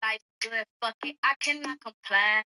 Life good, fuck it, I cannot complain.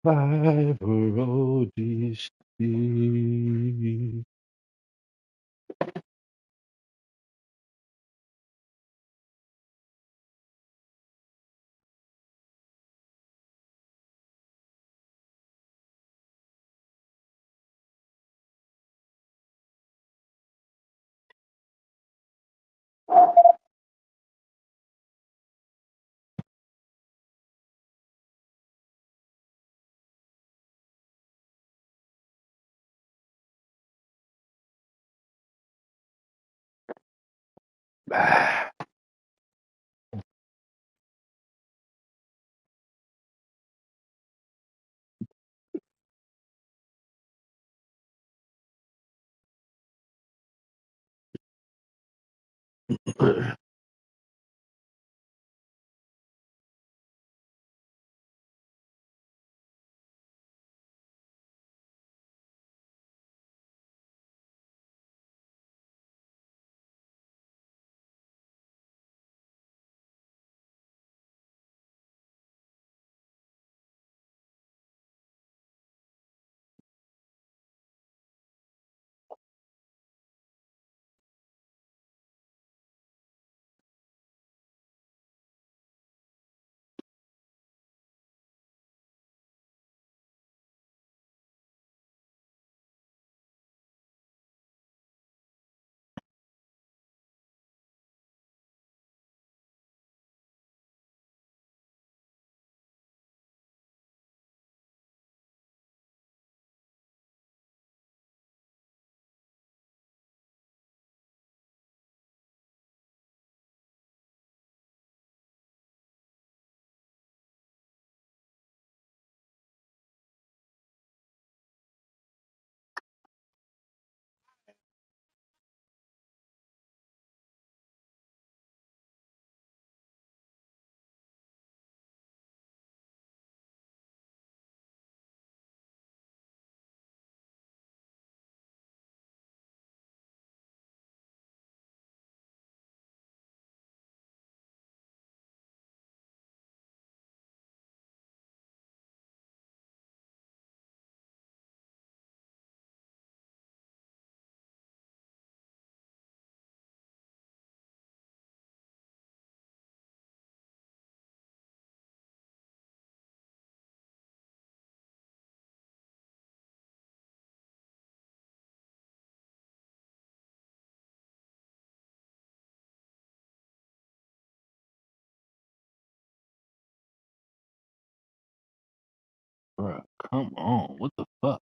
Five-O-D-C. Bruh, come on. What the fuck?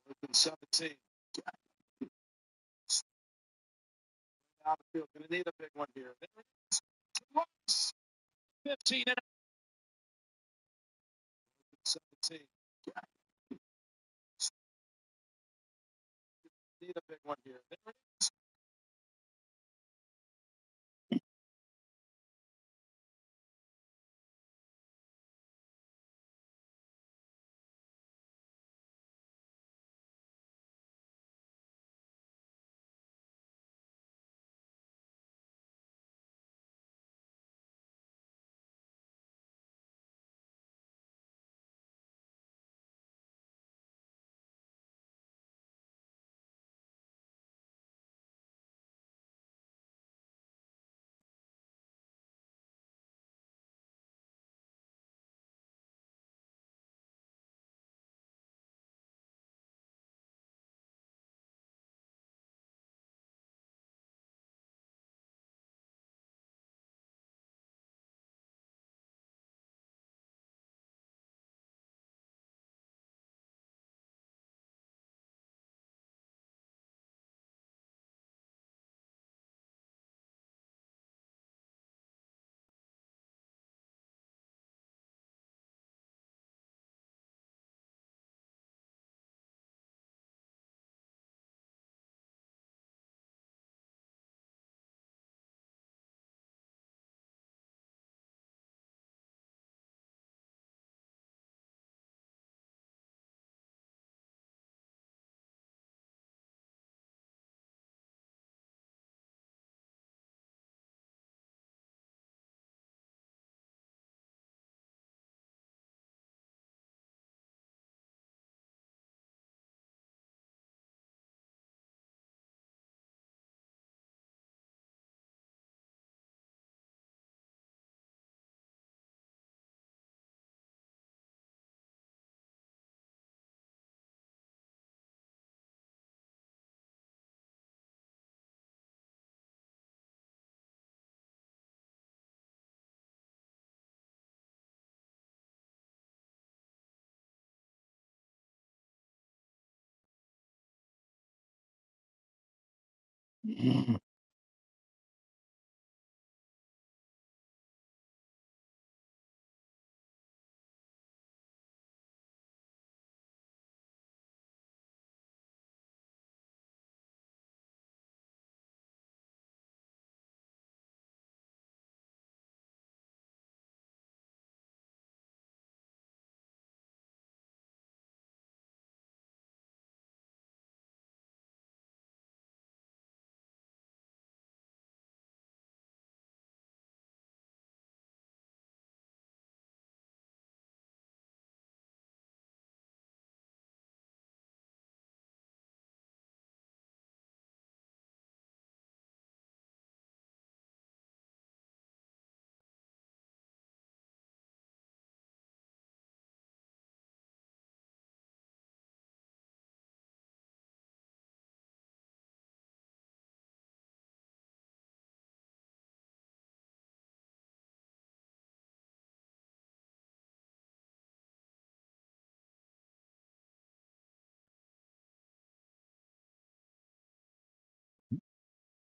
Open 17. Down the field. Gonna need a big one here. There it is. 15 and 17. Need a big one here. There it is.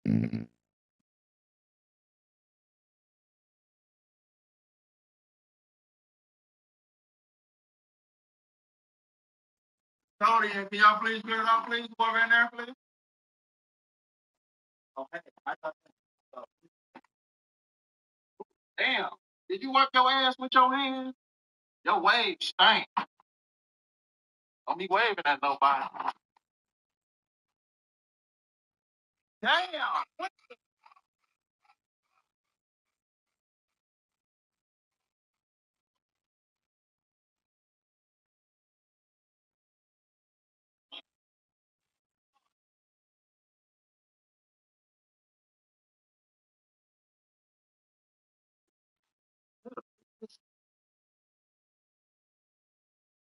Mm. Tony, can y'all please clear it out, please? Whoever in there, please. Okay. Damn. Did you wipe your ass with your hands? Your wave stank. Don't be waving at nobody. Damn. What?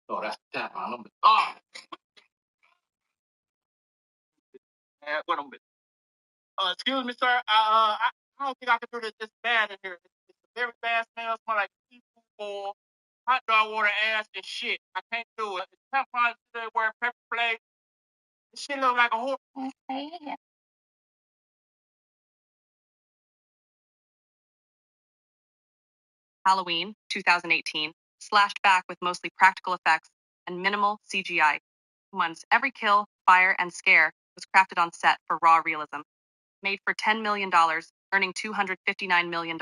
Oh, that's the tap on them. Oh, man, what them? Excuse me, sir. I don't think I can do this bad in here. It's a very bad smell. Smell like seafood oil, hot dog water, ass, and shit. I can't do it. It's tampons today wearing pepper flakes. This shit look like a whole. Halloween 2018, slashed back with mostly practical effects and minimal CGI. Once every kill, fire, and scare was crafted on set for raw realism. Made for $10 million, earning $259 million.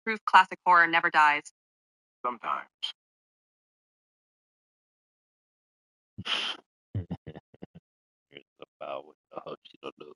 Proof classic horror never dies. Sometimes. It's about what the hell she don't know.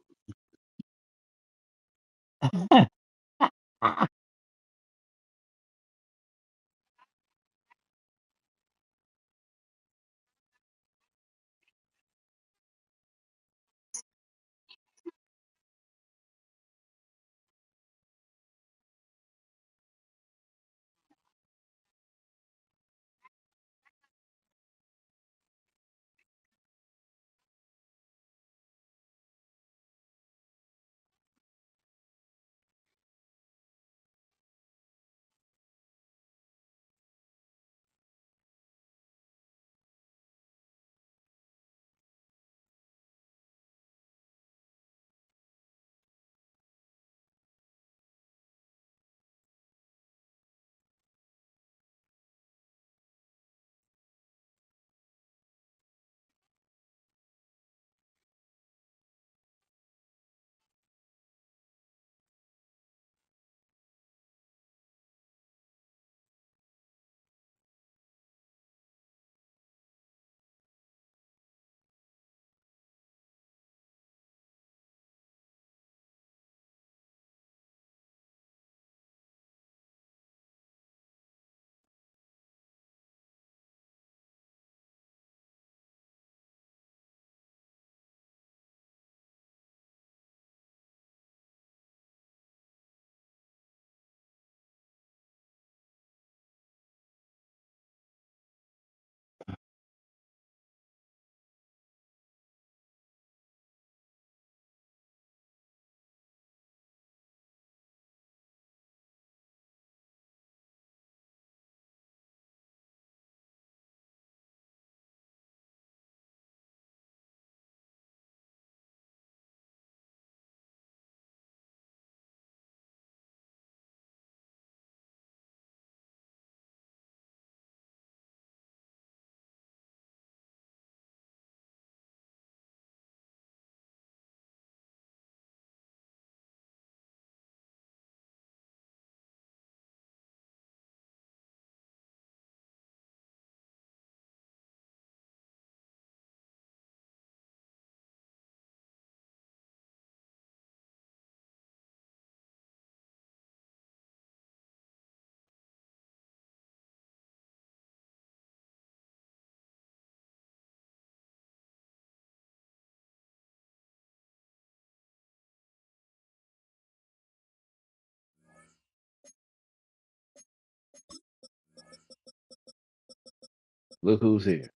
Look who's here.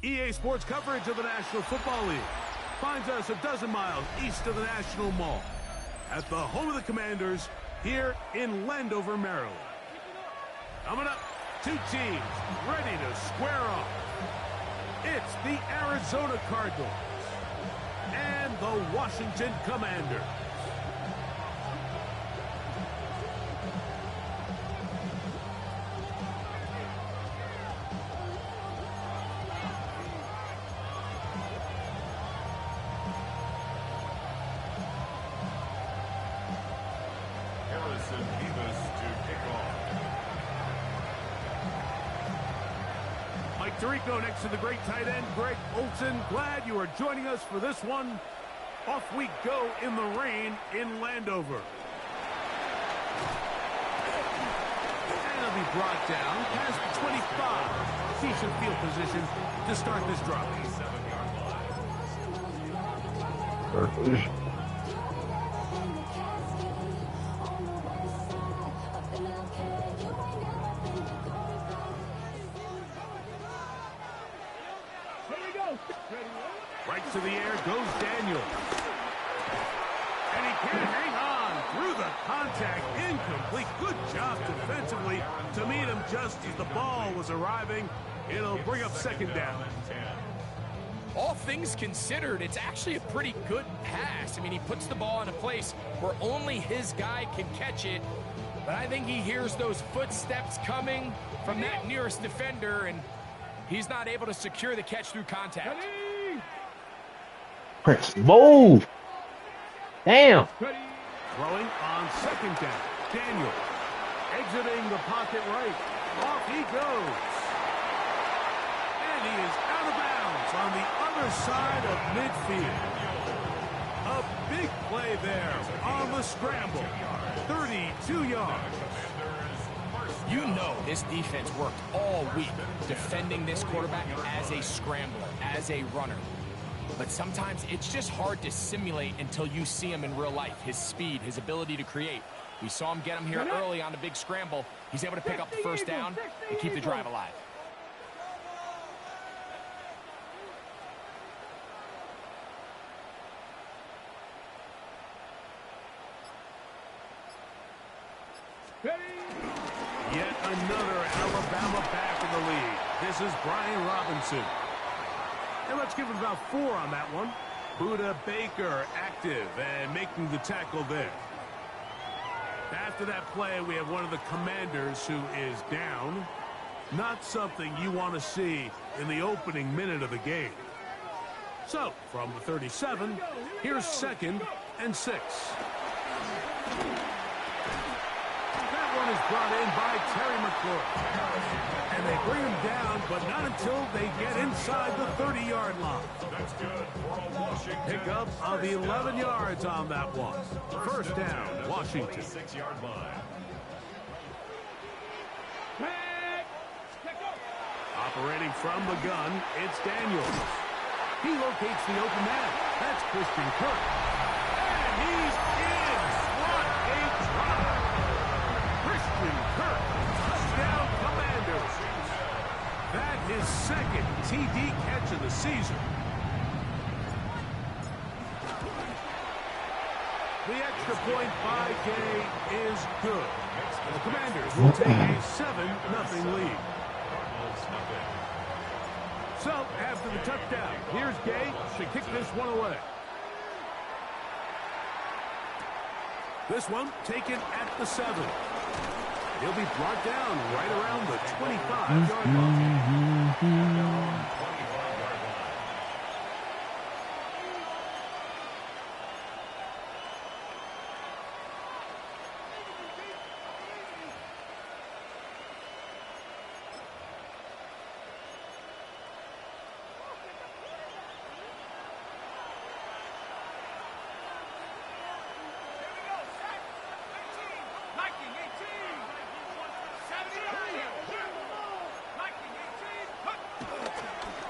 EA Sports coverage of the National Football League finds us a dozen miles east of the National Mall at the home of the Commanders here in Landover, Maryland. Coming up, two teams ready to square off. It's the Arizona Cardinals and the Washington Commanders. Tirico next to the great tight end, Greg Olson. Glad you are joining us for this one. Off we go in the rain in Landover. And he'll be brought down past 25. Decent field position to start this drive. Right to the air goes Daniel. And he can't hang on through the contact. Incomplete. Good job defensively to meet him just as the ball was arriving. It'll bring up second down. All things considered, it's actually a pretty good pass. I mean, he puts the ball in a place where only his guy can catch it. But I think he hears those footsteps coming from that nearest defender, and he's not able to secure the catch through contact. Prince, move! Damn! Throwing on second down. Daniel exiting the pocket right. Off he goes. And he is out of bounds on the other side of midfield. A big play there on the scramble. 32 yards. You know this defense worked all week defending this quarterback as a scrambler, as a runner. But sometimes it's just hard to simulate until you see him in real life. His speed, his ability to create. We saw him get him here early on the big scramble. He's able to pick up the first down and keep the drive alive. Yet another Alabama back in the league. This is Brian Robinson. And let's give him about 4 on that one. Buda Baker active and making the tackle there. After that play, we have one of the Commanders who is down. Not something you want to see in the opening minute of the game. So, from the 37, here's 2nd and 6. That one is brought in by Terry McLaurin. And they bring him down, but not until they get inside the 30-yard line. That's good. Pick up of the 11 yards on that one. First down, Washington. 6-yard line. Operating from the gun, it's Daniels. He locates the open man. That's Christian Kirk. And he's in. What a drop. Christian Kirk. Touchdown, Commanders. That is 2nd TD catch of the season. The extra point by Gay is good. The Commanders will take a 7-0 lead. So, after the touchdown, here's Gay to kick this one away. This one taken at the 7. He'll be brought down right around the 25-yard line.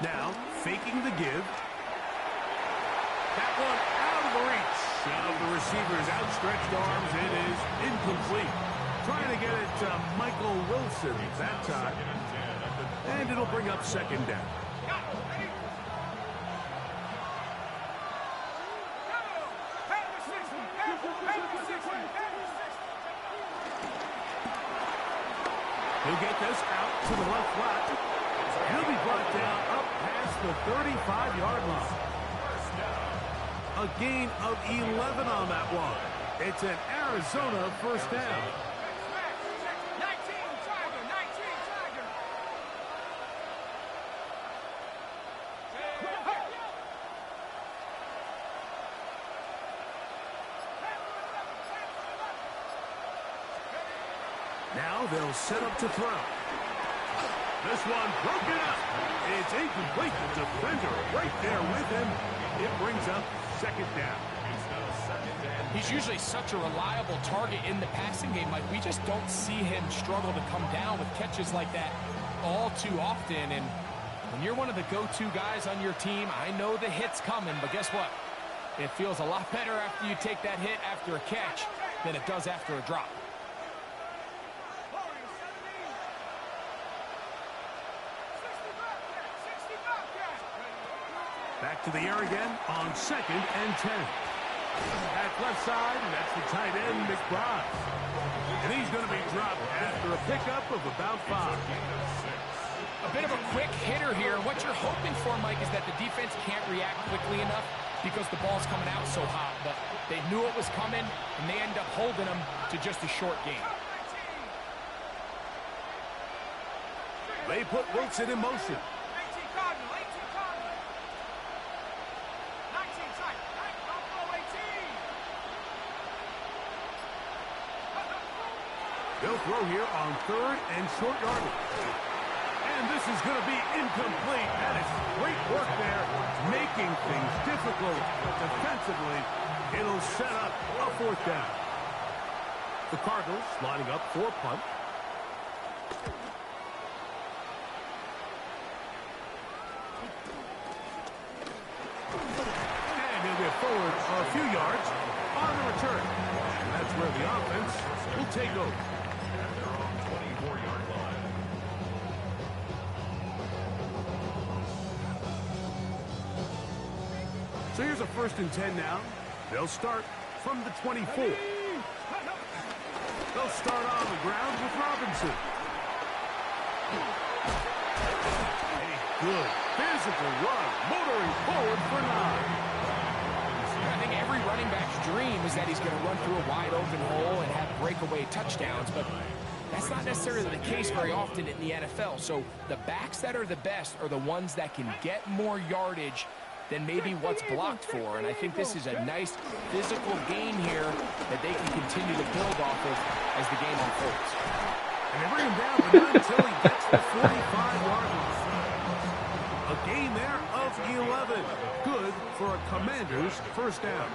Now, faking the give. That one out of the reach of the receiver's outstretched arms. It is incomplete. Trying to get it to Michael Wilson that time. And it'll bring up second down. He'll get this out to the left flat. He'll be brought down up past the 35-yard line. A gain of 11 on that one. It's an Arizona first down. Now they'll set up to throw. This one broken up. It's incomplete. The defender right there with him. It brings up second down. He's usually such a reliable target in the passing game. Like, we just don't see him struggle to come down with catches like that all too often. And when you're one of the go-to guys on your team, I know the hit's coming, but guess what? It feels a lot better after you take that hit after a catch than it does after a drop. Back to the air again on 2nd and 10. At left side, and that's the tight end, McBride. And he's going to be dropped after a pickup of about 5. A bit of a quick hitter here. What you're hoping for, Mike, is that the defense can't react quickly enough because the ball's coming out so hot. But they knew it was coming, and they end up holding them to just a short game. They put Wilson in motion. They'll throw here on 3rd and short yardage. And this is going to be incomplete. That is great work there, making things difficult defensively. It'll set up a 4th down. The Cardinals lining up for punt. And he'll get forward a few yards on the return. And that's where the offense will take over. So here's a 1st and 10 now. They'll start from the 24. They'll start on the ground with Robinson. A good physical run, motoring forward for 9. I think every running back's dream is that he's going to run through a wide open hole and have breakaway touchdowns, but that's not necessarily the case very often in the NFL. So the backs that are the best are the ones that can get more yardage than maybe what's blocked for. And I think this is a nice physical gain here that they can continue to build off of as the game unfolds. And they bring him down, but not until he gets the 45-yard line. A gain there of 11. Good for a Commander's first down.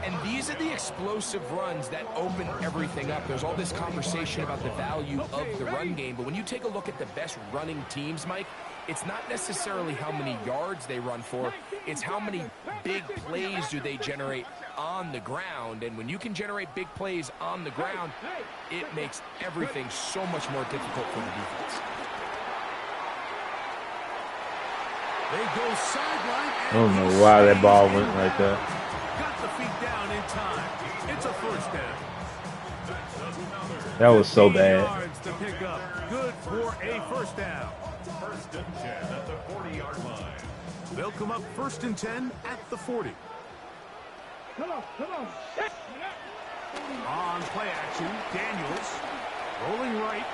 And these are the explosive runs that open everything up. There's all this conversation about the value of the run game, but when you take a look at the best running teams, Mike, it's not necessarily how many yards they run for, it's how many big plays do they generate on the ground. And when you can generate big plays on the ground, it makes everything so much more difficult for the defense. They go sideline. I don't know why that ball went like that. Got the feet down in time. It's a first down. That was so bad. Yards to pick up. Good for a first down. 1st and 10 at the 40-yard line. They'll come up 1st and 10 at the 40. Come on. On play action, Daniels rolling right.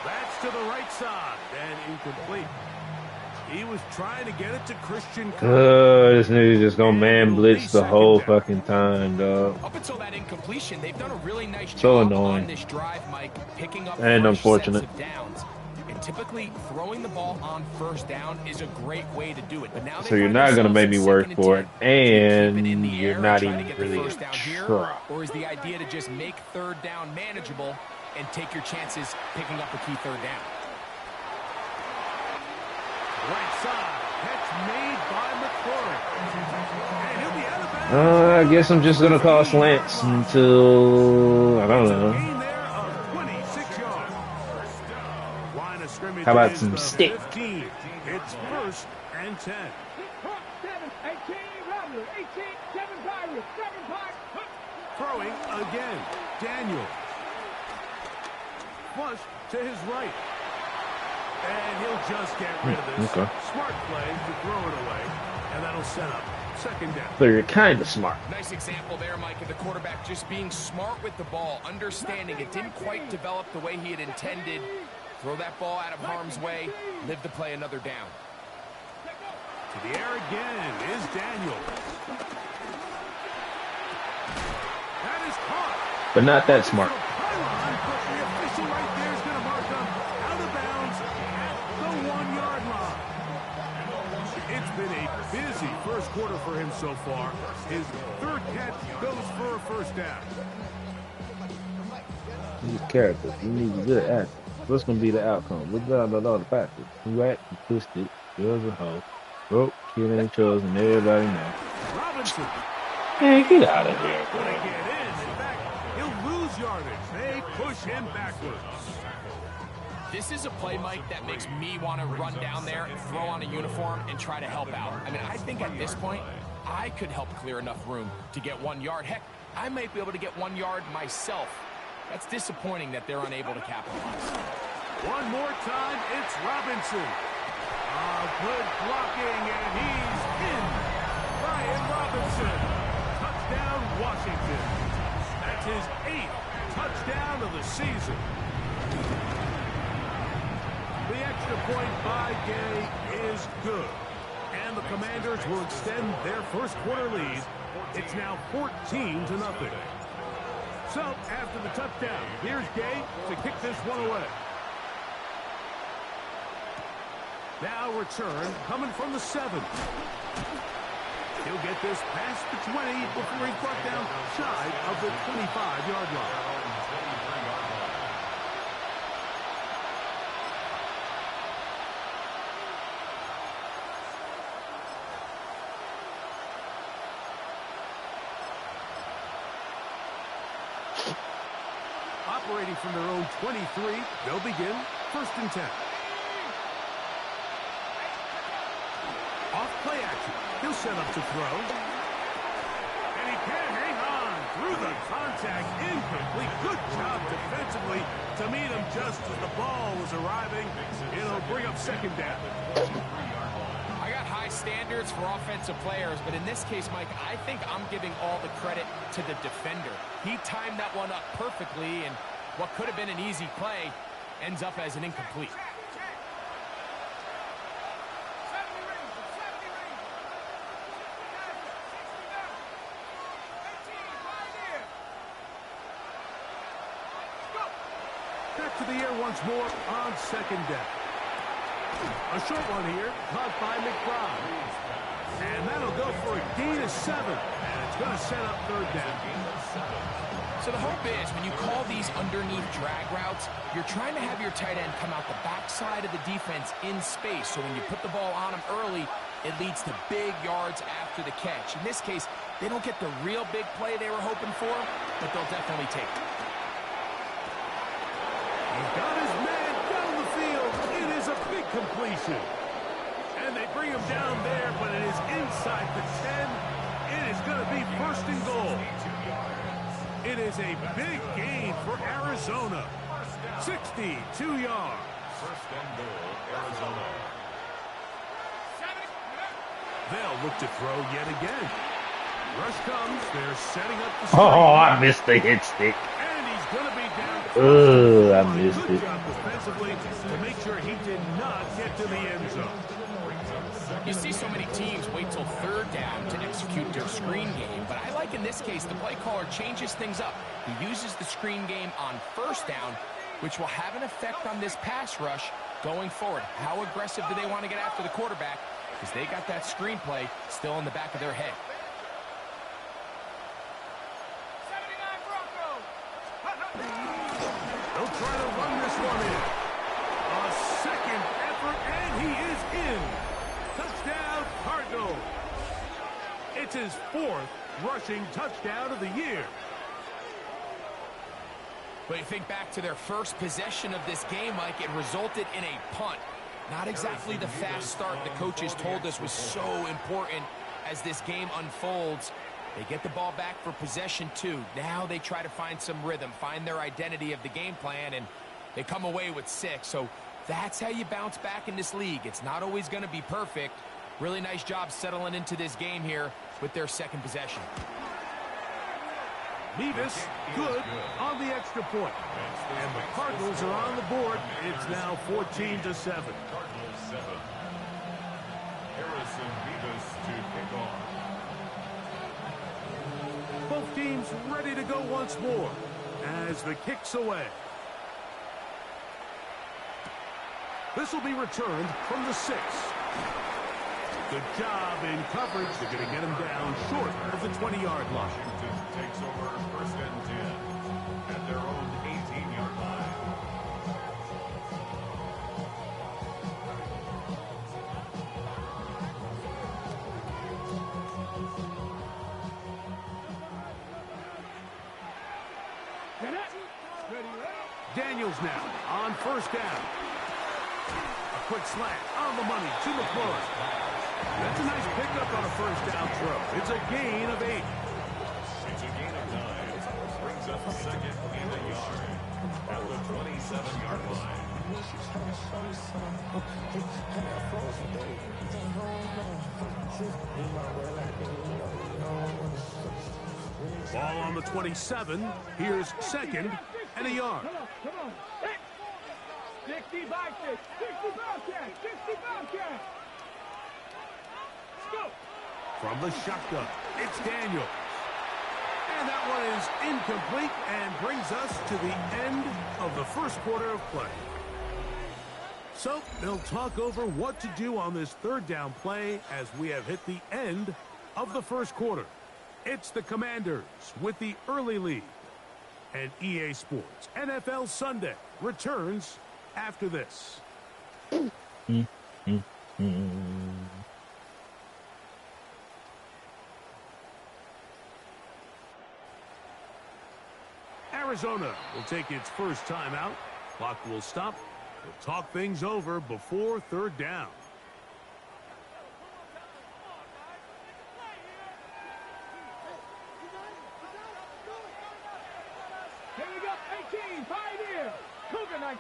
That's to the right side and incomplete. He was trying to get it to Christian. This nigga just gonna man blitz the whole fucking time, dog. Up until that incompletion, they've done a really nice So job annoying. on this drive, Mike, picking up And fresh unfortunate. sets of downs. And typically, throwing the ball on 1st down is a great way to do it. But now So you're not gonna make me work for it, and you're not even really trying. Or is the idea to just make 3rd down manageable and take your chances picking up a key 3rd down? Right side, catch made by McClure. And he'll be out of bounds. I guess I'm just gonna call slants until I don't know. Gain there of 26 yards. Line of scrimmage. How about is some the stick? 15. It's 1st and 10. 18, Robert, 18, 7 Pirates, 7 Pirates. Throwing again, Daniel. flush to his right. And he'll just get rid of this. Okay. Smart play to throw it away. And that'll set up second down. So you're kind of smart. Nice example there, Mike, of the quarterback just being smart with the ball, understanding it didn't quite develop the way he had intended. Throw that ball out of harm's way, live to play another down. To the air again is Daniels. That is caught. But not that smart. The official right there is going to mark him out of bounds at the 1-yard line. It's been a busy first quarter for him so far. His third catch goes for a first down. These characters, you need a good actor. What's going to be the outcome? Look down at all the factors. You act, you twist it, yours a hoe. Broke, killing each other, and everybody knows. Robinson. Man, get out of here, Gonna bro. get in. In fact, he'll lose yardage. They push him backwards. This is a play, Mike, that makes me want to run down there and throw on a uniform and try to help out. I mean, I think at this point, I could help clear enough room to get 1 yard. Heck, I might be able to get 1 yard myself. That's disappointing that they're unable to capitalize. One more time, it's Robinson. Good blocking, and he's in. Brian Robinson. Touchdown, Washington. That's his 8th touchdown of the season. The extra point by Gay is good. And the Commanders will extend their first quarter lead. It's now 14-0. So, after the touchdown, here's Gay to kick this one away. Now return coming from the 7. He'll get this past the 20 before he's brought down shy of the 25-yard line. Operating from their own 23, they'll begin 1st and 10. Off play action. He'll set up to throw. And he can't hang on through the contact. Incomplete. Good job defensively to meet him just as the ball was arriving. It'll bring up second down. I got high standards for offensive players, but in this case, Mike, I think I'm giving all the credit to the defender. He timed that one up perfectly, and what could have been an easy play ends up as an incomplete. Back to the air once more on second down. A short one here, caught by McBride. And that'll go for a gain of 7. And it's going to set up third down. So the hope is when you call these underneath drag routes, you're trying to have your tight end come out the backside of the defense in space. So when you put the ball on him early, it leads to big yards after the catch. In this case, they don't get the real big play they were hoping for, but they'll definitely take it. He's got his man down the field. It is a big completion. And they bring him down there, but it is inside the 10. It is going to be 1st and goal. It is a big gain for Arizona. 62 yards. 1st and goal, Arizona. They'll look to throw yet again. Rush comes. They're setting up the Oh, I missed the hit stick. And he's going to be down. I missed Good it. job defensively to make sure he did not get to the end zone. You see so many teams wait till 3rd down to execute their screen game, but I like in this case the play caller changes things up. He uses the screen game on 1st down, which will have an effect on this pass rush going forward. How aggressive do they want to get after the quarterback? Because they got that screen play still in the back of their head. They'll try to run this one in. A second effort, and he is in. Touchdown, Cardinals. It's his 4th rushing touchdown of the year. But you think back to their first possession of this game, Mike, it resulted in a punt. Not exactly the fast start the coaches told us was so important as this game unfolds. They get the ball back for possession 2. Now they try to find some rhythm, find their identity of the game plan, and They come away with 6, so that's how you bounce back in this league. It's not always going to be perfect. Really nice job settling into this game here with their second possession. Mevis, good on the extra point. And the Cardinals are on the board. It's now 14-7. Cardinals 7. Harrison Mevis to kick off. Both teams ready to go once more as the kick's away. This will be returned from the 6. Good job in coverage. They're going to get him down short of the 20-yard line. Washington takes over 1st and 10 at their own 18-yard line. Daniels now on 1st down. A quick slant on the money to McClure. That's a nice pickup on a 1st down throw. It's a gain of 8. It's a gain of 9. Brings up 2nd and a yard at the 27-yard line. Ball on the 27. Here's 2nd and a yard. Come on. 60 Bobcat. 60 Bobcat. 60 Bobcat. Let's go. From the shotgun, it's Daniels. And that one is incomplete and brings us to the end of the 1st quarter of play. So they'll talk over what to do on this 3rd down play as we have hit the end of the 1st quarter. It's the Commanders with the early lead. And EA Sports NFL Sunday returns after this. Arizona will take its first timeout. Clock will stop. We'll talk things over before 3rd down. Here we go. 18. Pioneer. Cougar 19.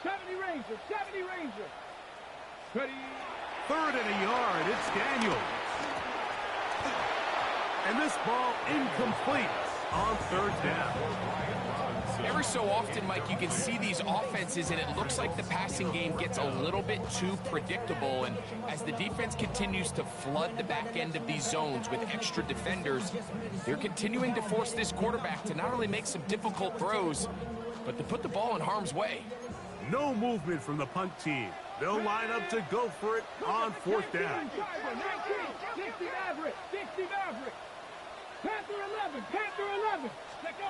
70 Ranger. 70 Ranger. Ready. 3rd and a yard. It's Daniels. And this ball incomplete on 3rd down. Every so often, Mike, you can see these offenses, and it looks like the passing game gets a little bit too predictable. And as the defense continues to flood the back end of these zones with extra defenders, they're continuing to force this quarterback to not only make some difficult throws, but to put the ball in harm's way. No movement from the punt team. They'll line up to go for it on 4th down. 19. 60 Maverick. 60 Maverick. Panther 11. Panther 11. Let's go.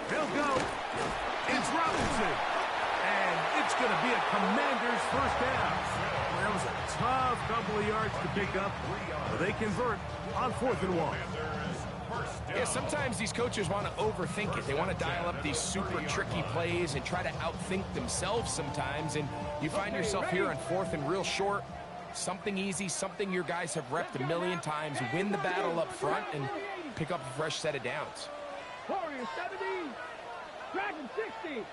They'll go. It's Robinson. And it's going to be a Commander's 1st down. That was a tough couple of yards to pick up. But they convert on 4th and 1. Yeah, sometimes these coaches want to overthink it. They want to dial up these super tricky plays and try to outthink themselves sometimes. And you find yourself here on 4th and real short. Something easy, something your guys have repped a million times. Win the battle up front and pick up a fresh set of downs. Warrior 70. Dragon 60.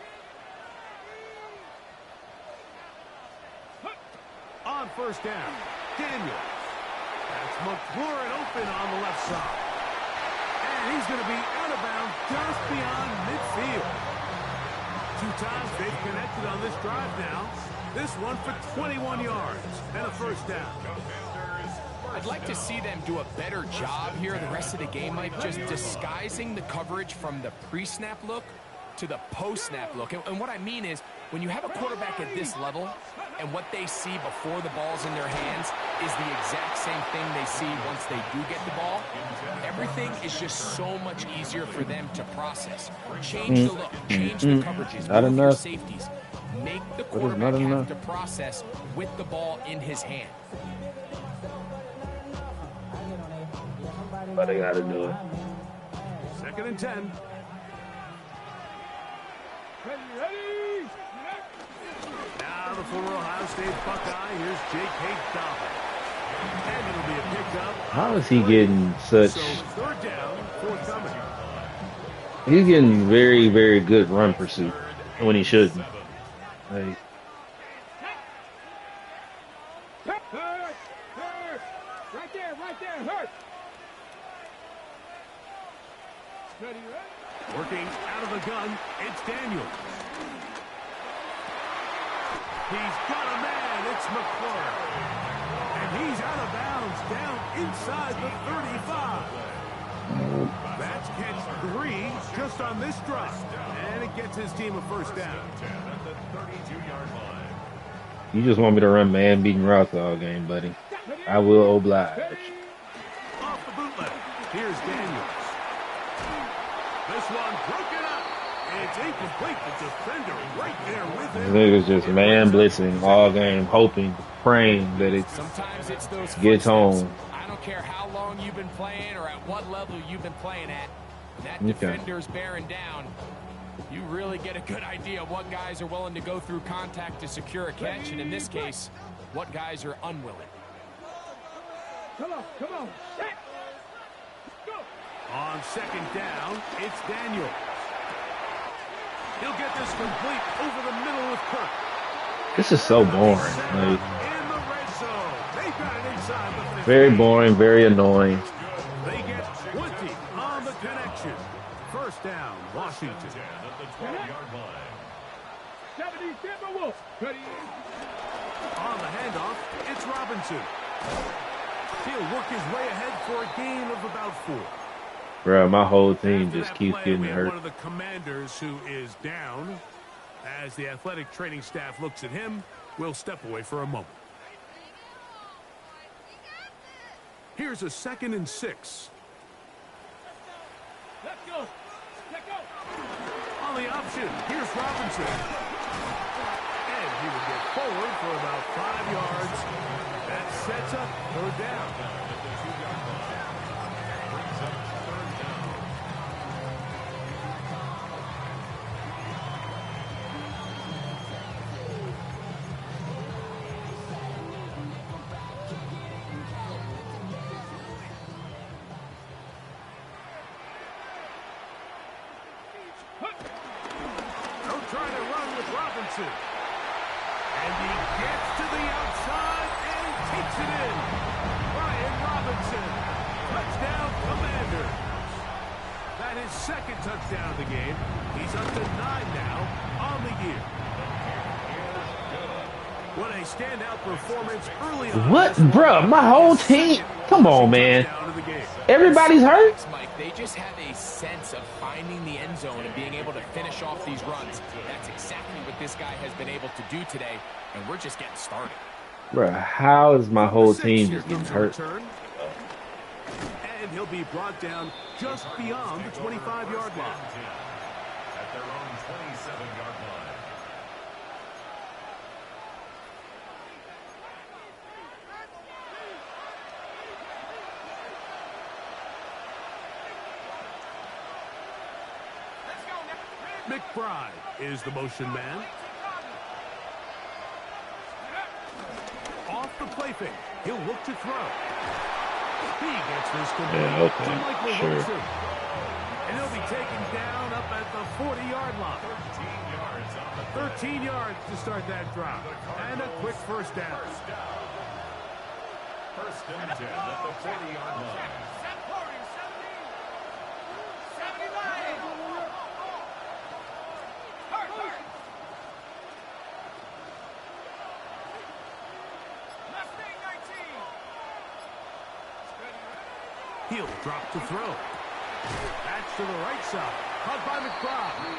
On 1st down, Daniels. That's McLaurin open on the left side. And he's going to be out of bounds just beyond midfield. 2 times they've connected on this drive now. This one for 21 yards and a 1st down. I'd like to see them do a better job here the rest of the game, Mike, just disguising the coverage from the pre-snap look to the post-snap look. And what I mean is, when you have a quarterback at this level and what they see before the ball's in their hands is the exact same thing they see once they do get the ball, everything is just so much easier for them to process. Change the look, change the coverages, move your safeties. Make the quarterback have to process with the ball in his hand. But they got to do it. 2nd and 10. Ready. Now the former Ohio State Buckeye. Here's J.K. Dobbins. And it'll be a pickup. How is he getting such? So third down, forthcoming. He's getting very, very good run pursuit when he shouldn't. Like, Hurt! Hurt! Right there, hurt! Ready, right? Working out of the gun, it's Daniel. He's got a man, it's McClure. And he's out of bounds, down inside the 35. That's catch 3 just on this drive. And it gets his team a first down. At the 32-yard line. you just want me to run man beating routes all game, buddy. I will oblige. Off the bootleg. Here's Daniels. This one broken up. It's incomplete. The defender right there with This him. nigga's just man blitzing all game, hoping, praying that it Sometimes it's those gets footsteps. home. I don't care how long you've been playing or at what level you've been playing at. That Okay. defender's bearing down. You really get a good idea of what guys are willing to go through contact to secure a catch, and in this case, what guys are unwilling. Come on! Set! Go! On second down, it's Daniels. He'll get this complete over the middle with Kirk. This is so boring. Like, In the red zone. They've got it inside the 50. very boring, very annoying. They get 20 on the connection. First down, Washington. At the 12-yard line. 70 Timberwolves! Ready? On the handoff, it's Robinson. He'll work his way ahead for a gain of about 4. Bro, my whole team After just that keeps play, getting we have hurt. one of the commanders who is down. As the athletic training staff looks at him, we'll step away for a moment. Here's a 2nd and 6. Let's go! Let go! On the option, here's Robinson. And he will get forward for about 5 yards. That sets up third down. At the 2-yard line. Brings up third down. They'll try to run with Robinson. And he gets to the outside and takes it in. Brian Robinson. Touchdown, Commanders. That is 2nd touchdown of the game. He's up to 9 now on the year. What a standout performance early on. What, bro? My whole team. Come on, man. Touchdown of the game. Everybody's hurt. Mike, they just have a sense of finding the end zone and being able to finish off these runs. That's exactly what this guy has been able to do today, and we're just getting started. Bro, how is my whole team Here just getting comes a hurt? return. And he'll be brought down just beyond the 25-yard line. At their own 27-yard line. McBride is the motion man. Off the play fake. He'll look to throw. He gets this complete Yeah, okay, to Michael sure. Wilson. And he'll be taken down up at the 40-yard line. 13 yards on the 13 yards to start that drive. And a quick first down. First and 10 at the 40-yard line. He'll drop to throw. That's to the right side. Caught by McBride.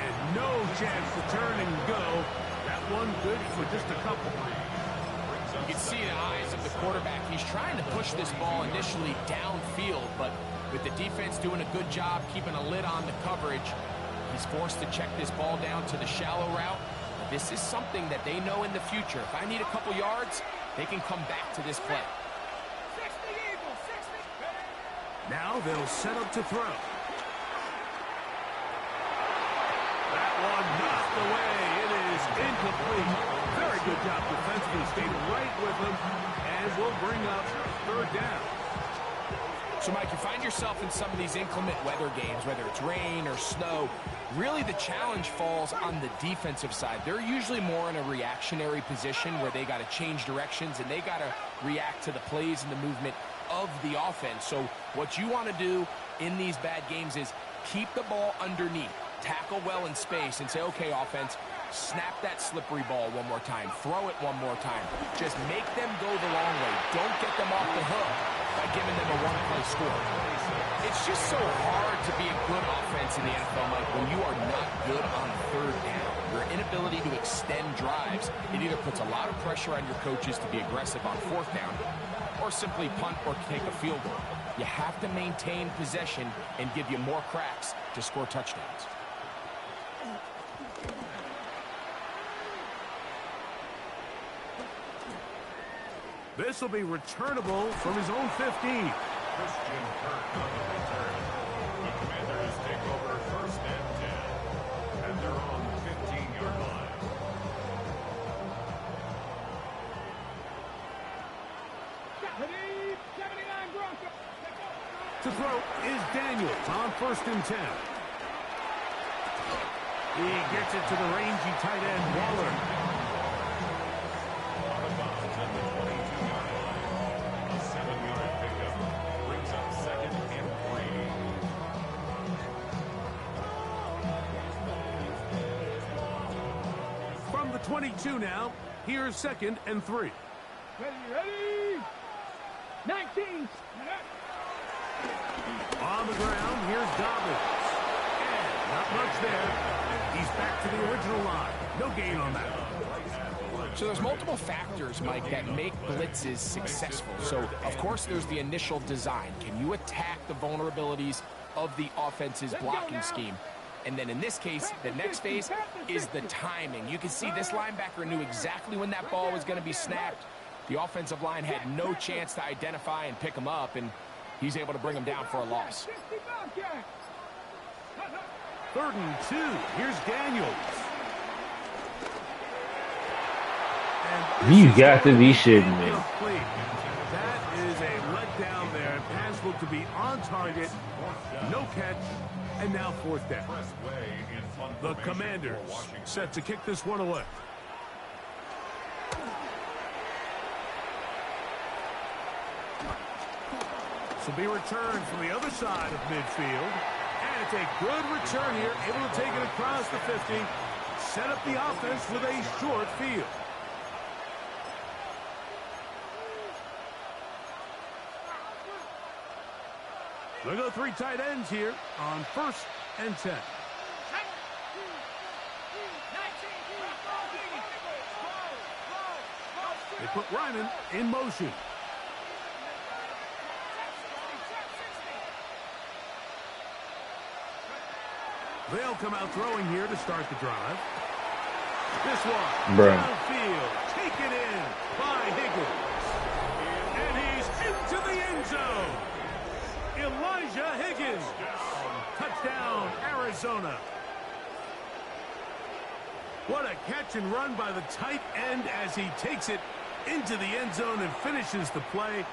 And no chance to turn and go. That one good for just a couple. You can see the eyes of the quarterback. He's trying to push this ball initially downfield, but with the defense doing a good job keeping a lid on the coverage, he's forced to check this ball down to the shallow route. This is something that they know in the future. If I need a couple yards, they can come back to this play. Now they'll set up to throw. That one knocked away. It is incomplete. Very good job defensively. Stayed right with him. and will bring up third down. So, Mike, you find yourself in some of these inclement weather games, whether it's rain or snow, really the challenge falls on the defensive side. They're usually more in a reactionary position where they got to change directions and they got to react to the plays and the movement of the offense. So what you want to do in these bad games is keep the ball underneath, tackle well in space, and say, okay, offense, snap that slippery ball one more time, throw it one more time. Just make them go the long way. Don't get them off the hook by giving them a one-play score. It's just so hard to be a good offense in the NFL, Mike, when you are not good on third down. Your inability to extend drives, it either puts a lot of pressure on your coaches to be aggressive on fourth down or simply punt or take a field goal. You have to maintain possession and give you more cracks to score touchdowns. This will be returnable from his own 15. Christian Kirk on the return. The Commanders take over first and 10 at their own 15-yard line. To throw is Daniels on first and 10. He gets it to the rangy tight end Waller. Out of bounds at the 22-yard line. A 7-yard pickup brings up second and 3. From the 22 now, here's second and 3. Ready? 19. On the ground, here's Dobbins. And not much there. He's back to the original line. No gain on that. So there's multiple factors, Mike, that make blitzes successful. So, of course, there's the initial design. Can you attack the vulnerabilities of the offense's blocking scheme? And then in this case, the next phase is the timing. You can see this linebacker knew exactly when that ball was going to be snapped. The offensive line had no chance to identify and pick him up, and he's able to bring him down for a loss. Third and 2. Here's Daniels. You got to be shitting me. That is a letdown there. Pass looked to be on target. No catch. And now fourth down. The Commanders set to kick this one away. This will be returned from the other side of midfield. And it's a good return here. Able to take it across the 50. Set up the offense with a short field. We'll go 3 tight ends here on first and 10. They put Ryman in motion. They'll come out throwing here to start the drive. This one, downfield, take it in by Higgins. And he's into the end zone. Elijah Higgins. Touchdown, Arizona. What a catch and run by the tight end as he takes it into the end zone and finishes the play.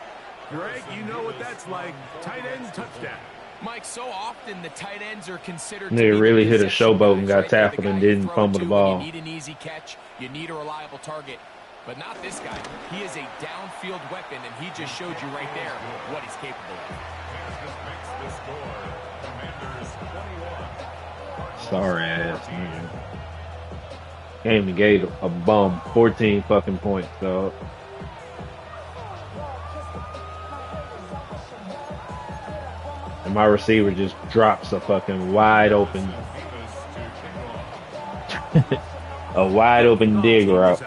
Greg, you know what that's like. Tight end touchdown. Mike, so often the tight ends are considered. They really hit a showboat and got tackled and didn't fumble the ball. You need an easy catch. You need a reliable target. But not this guy. He is a downfield weapon, and he just showed you right there what he's capable of. Sorry ass, man. Came and gave a bum 14 fucking points, dog. And my receiver just drops a fucking wide open, a wide open dig route.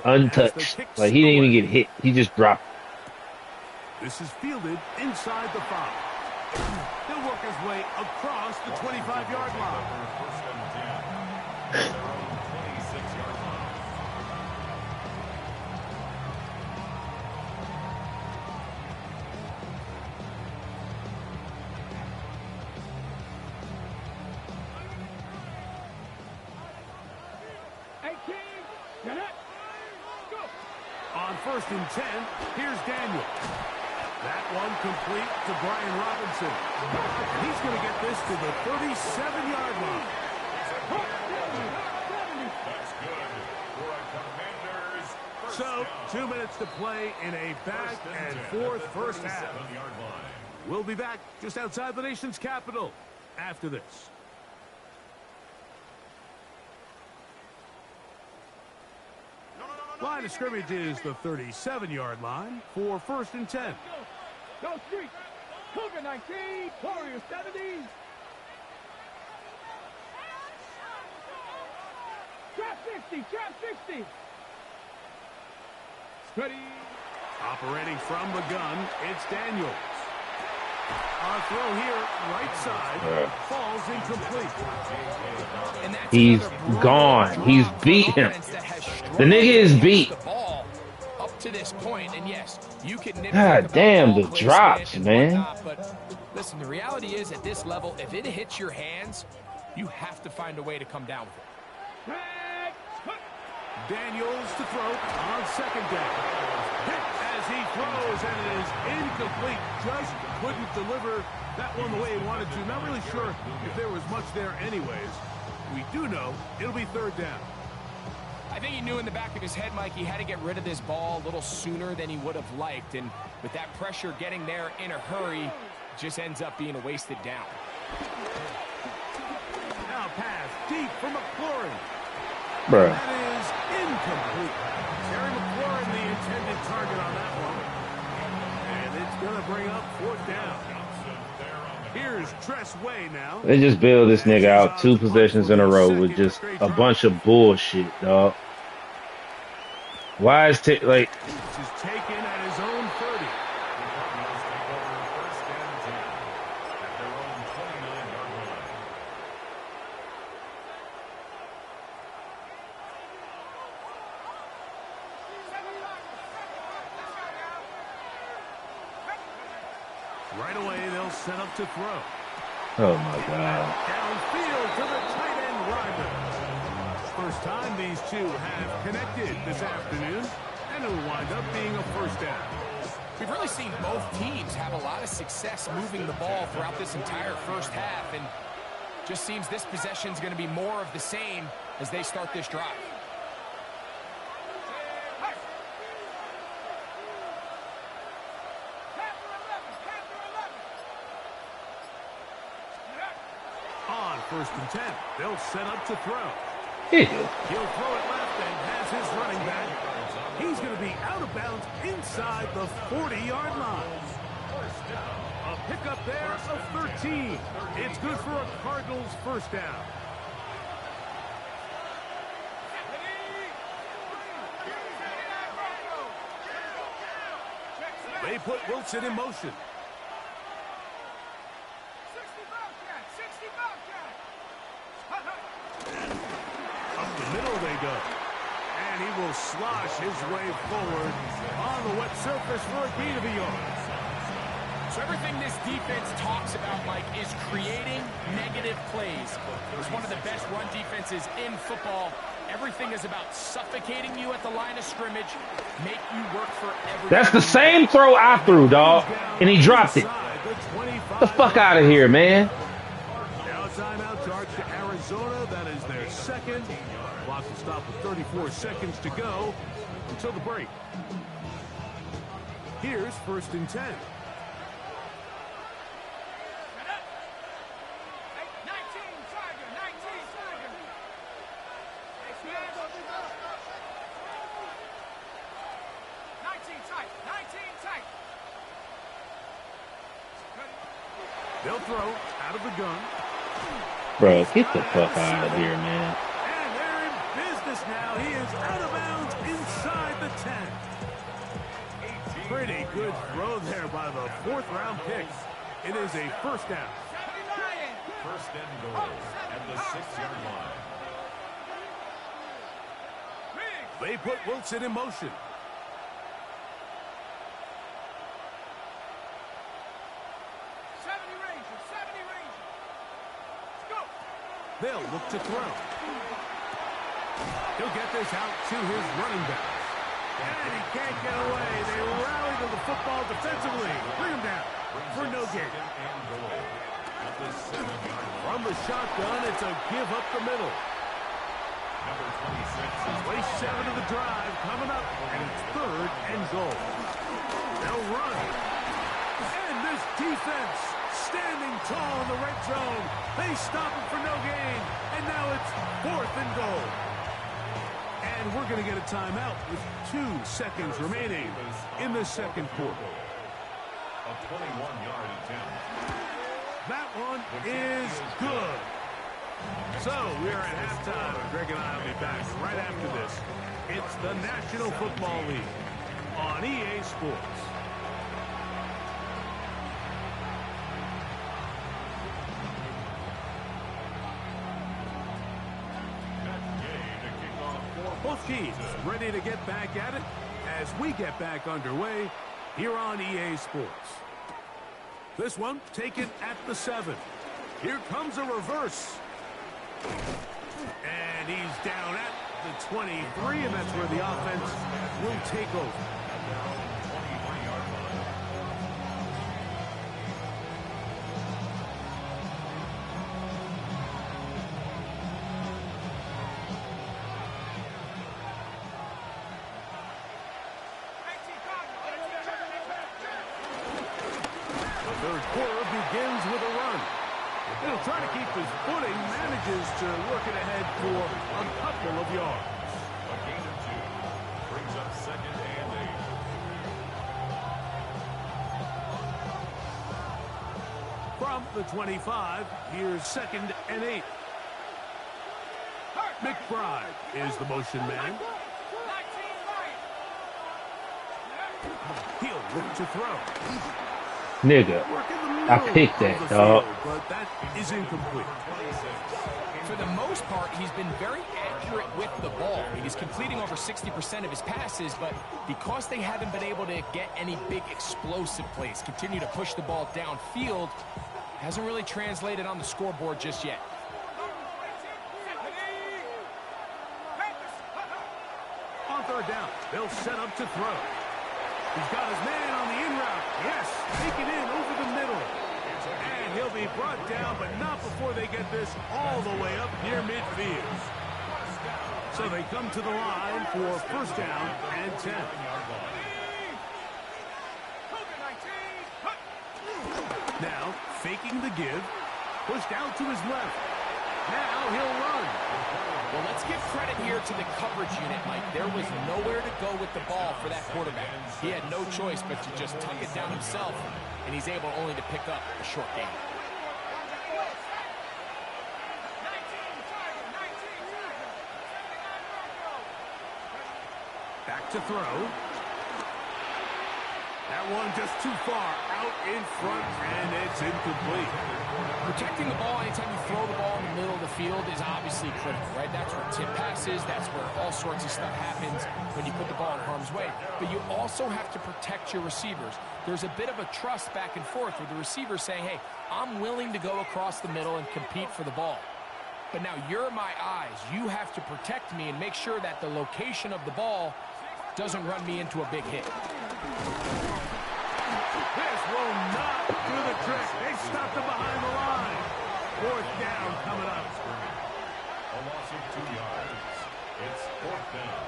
Untouched. Like, he didn't even get hit. He just dropped. This is fielded inside the 5. He'll work his way across the 25-yard line. On 1st and 10, here's Daniel. That one complete to Brian Robinson. And he's going to get this to the 37-yard line. That's good for a Commanders first So, down. 2 minutes to play in a back and forth first half. 37-yard line. We'll be back just outside the nation's capital after this. Line of scrimmage is the 37-yard line for 1st and 10. Go street. Cougar 19, Warriors 70. Trap 60, trap 60. Steady. Operating from the gun, it's Daniels. On throw here, right side, falls incomplete. And that's He's another brutal gone. drop He's for an beat him. offense that has The nigga is struggled to beat. catch the ball up to this point. And yes, you can nitpick God about damn, ball the placement drops, and man. whatnot, but listen, the reality is at this level, if it hits your hands, you have to find a way to come down with it. Daniels to throw on 2nd down. Hit as he throws, and it is incomplete. Just couldn't deliver that one the way he wanted to. Not really sure if there was much there anyways. We do know it'll be 3rd down. I think he knew in the back of his head, Mike, he had to get rid of this ball a little sooner than he would have liked. And with that pressure getting there in a hurry, it just ends up being a wasted down. Now pass deep for McLaurin. Bruh. That is incomplete. Terry McLaurin, the intended target on that one. And it's going to bring up 4th down. Here's Tress Way now. They just bailed this nigga out 2 possessions in a row with just a bunch of bullshit, dog. Why is like This is taken at his own 30. Cardinals take over 1st and 10 at their own 29-yard line. Right away, they'll set up to throw. oh my god. Downfield to the tight end, Ryder. First time these two have connected this afternoon, and it'll wind up being a 1st down. We've really seen both teams have a lot of success moving the ball throughout this entire first half, and just seems this possession is going to be more of the same as they start this drive. On 1st and 10, they'll set up to throw. Ew. He'll throw it left and has his running back. He's going to be out of bounds inside the 40-yard line. A pickup there of 13. It's good for a Cardinals 1st down. They put Wilson in motion. Up the middle they go. And he will slosh his way forward on the wet surface for a gain of a yard. So everything this defense talks about, Mike, is creating negative plays. It's one of the best run defenses in football. Everything is about suffocating you at the line of scrimmage, make you work for everything. That's the same throw I threw, dog. And he dropped it. Get the fuck out of here, man. Now timeout charge to Arizona. That is their 2nd. Clock will stop with 34 seconds to go until the break. Here's 1st and 10. They'll throw out of the gun. Bro, get the fuck out of here, man. And they're in business now. He is out of bounds inside the 10. Pretty good throw there by the 4th-round pick. It is a 1st down. 1st and goal at the 6-yard line. They put Wilson in motion. They'll look to throw. He'll get this out to his running back. And he can't get away. They rally to the football defensively. Bring him down for no gain. From the shotgun, it's a give up the middle. Number 26 Play 7 of the drive coming up, and it's 3rd and goal. They'll run. And this defense standing tall in the red zone. They stop it for no gain, and now it's 4th and goal. And we're going to get a timeout with 2 seconds remaining in the second quarter. a 21-yard attempt. That one is good. So we're at halftime. Greg and I will be back right after this. It's the National Football League on EA Sports. Both teams ready to get back at it as we get back underway here on EA Sports. This one taken at the 7. Here comes a reverse. And he's down at the 23, and that's where the offense will take over. The third quarter begins with a run. He'll try to keep his footing, manages to work it ahead for a couple of yards. A gain of 2 brings up 2nd and 8. From the 25, here's 2nd and 8. McBride is the motion man. He'll look to throw. Nigga, I picked that, dog. But that is incomplete. For the most part, he's been very accurate with the ball. I mean, he's completing over 60% of his passes, but because they haven't been able to get any big explosive plays, continue to push the ball downfield, hasn't really translated on the scoreboard just yet. On 3rd down, they'll set up to throw. He's got his man on the in route. Yes, take it in over the middle. And he'll be brought down, but not before they get this all the way up near midfield. So they come to the line for 1st down and 10. Now, faking the give, pushed out to his left. Now he'll run. Well, let's give credit here to the coverage unit, Mike. There was nowhere to go with the ball for that quarterback. He had no choice but to just tuck it down himself, and he's able only to pick up a short gain. Back to throw. That one just too far out in front, and it's incomplete. Protecting the ball anytime you throw the ball in the middle of the field is obviously critical, right? That's where tip passes, that's where all sorts of stuff happens when you put the ball in harm's way. But you also have to protect your receivers. There's a bit of a trust back and forth with the receiver saying, hey, I'm willing to go across the middle and compete for the ball. But now you're my eyes. You have to protect me and make sure that the location of the ball doesn't run me into a big hit. This will not do the trick. They stopped him behind the line. 4th down coming up. A loss of 2 yards. It's 4th down.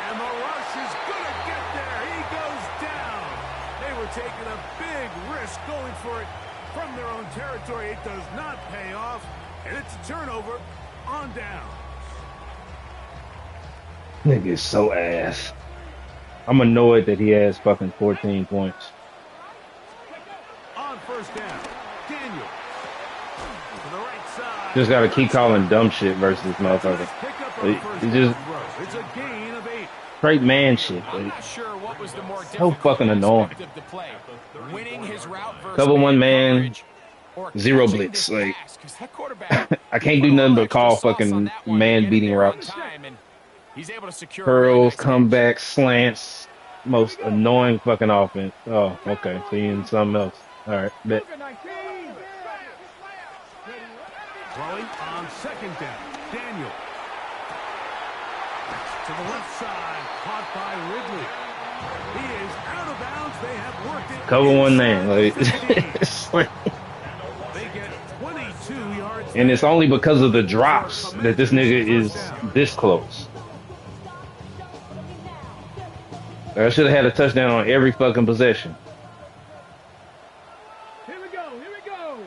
And the rush is going to get there. He goes down. They were taking a big risk going for it from their own territory. It does not pay off, and it's a turnover on down. Nigga is so ass. I'm annoyed that he has fucking 14 points. On 1st down, Daniel. To the right side. Just gotta keep calling dumb shit versus this motherfucker. He just It's a gain of 8. straight man shit. I'm Dude. not sure what was the more So difficult fucking annoying. aspect of the play. Winning his route versus Cover one man, coverage, or Zero catching blitz. this Like pass, because that quarterback, I he can't put do a nothing little but extra call sauce on fucking that one to man get it beating there on routes. time, and he's able to secure a really Curls, nice catch. comebacks, slants, most annoying fucking offense. Oh, okay. So you in something else. All right, bet. Look at 19. Throwing on second down. Daniel. To the left side. Caught by Ridley. He is out of bounds. They have worked it Cover one man. inside the Like, 15. it's like- They get 22 yards and it's there. only because of the Looking for a drops that this commensurate nigga first is down. this close. I should have had a touchdown on every fucking possession. Here we go. Here we go.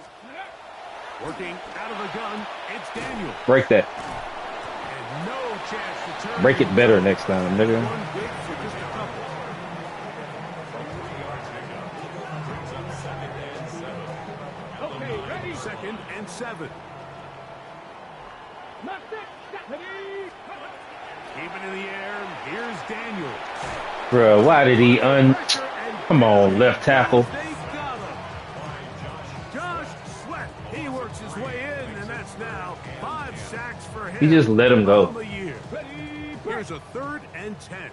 Working out of the gun. It's Daniel. Break that. And no chance to turn. Break it better next time, nigga. One big for just a couple. Okay, ready. Second and 7. Left it. Stephanie. Keep it in the air. Here's Daniel. Bruh, why did he Come on, left tackle. They got him. Josh Sweat. He works his way in, and that's now 5 sacks for him. He just let him go. On the year. Here's a 3rd and 10.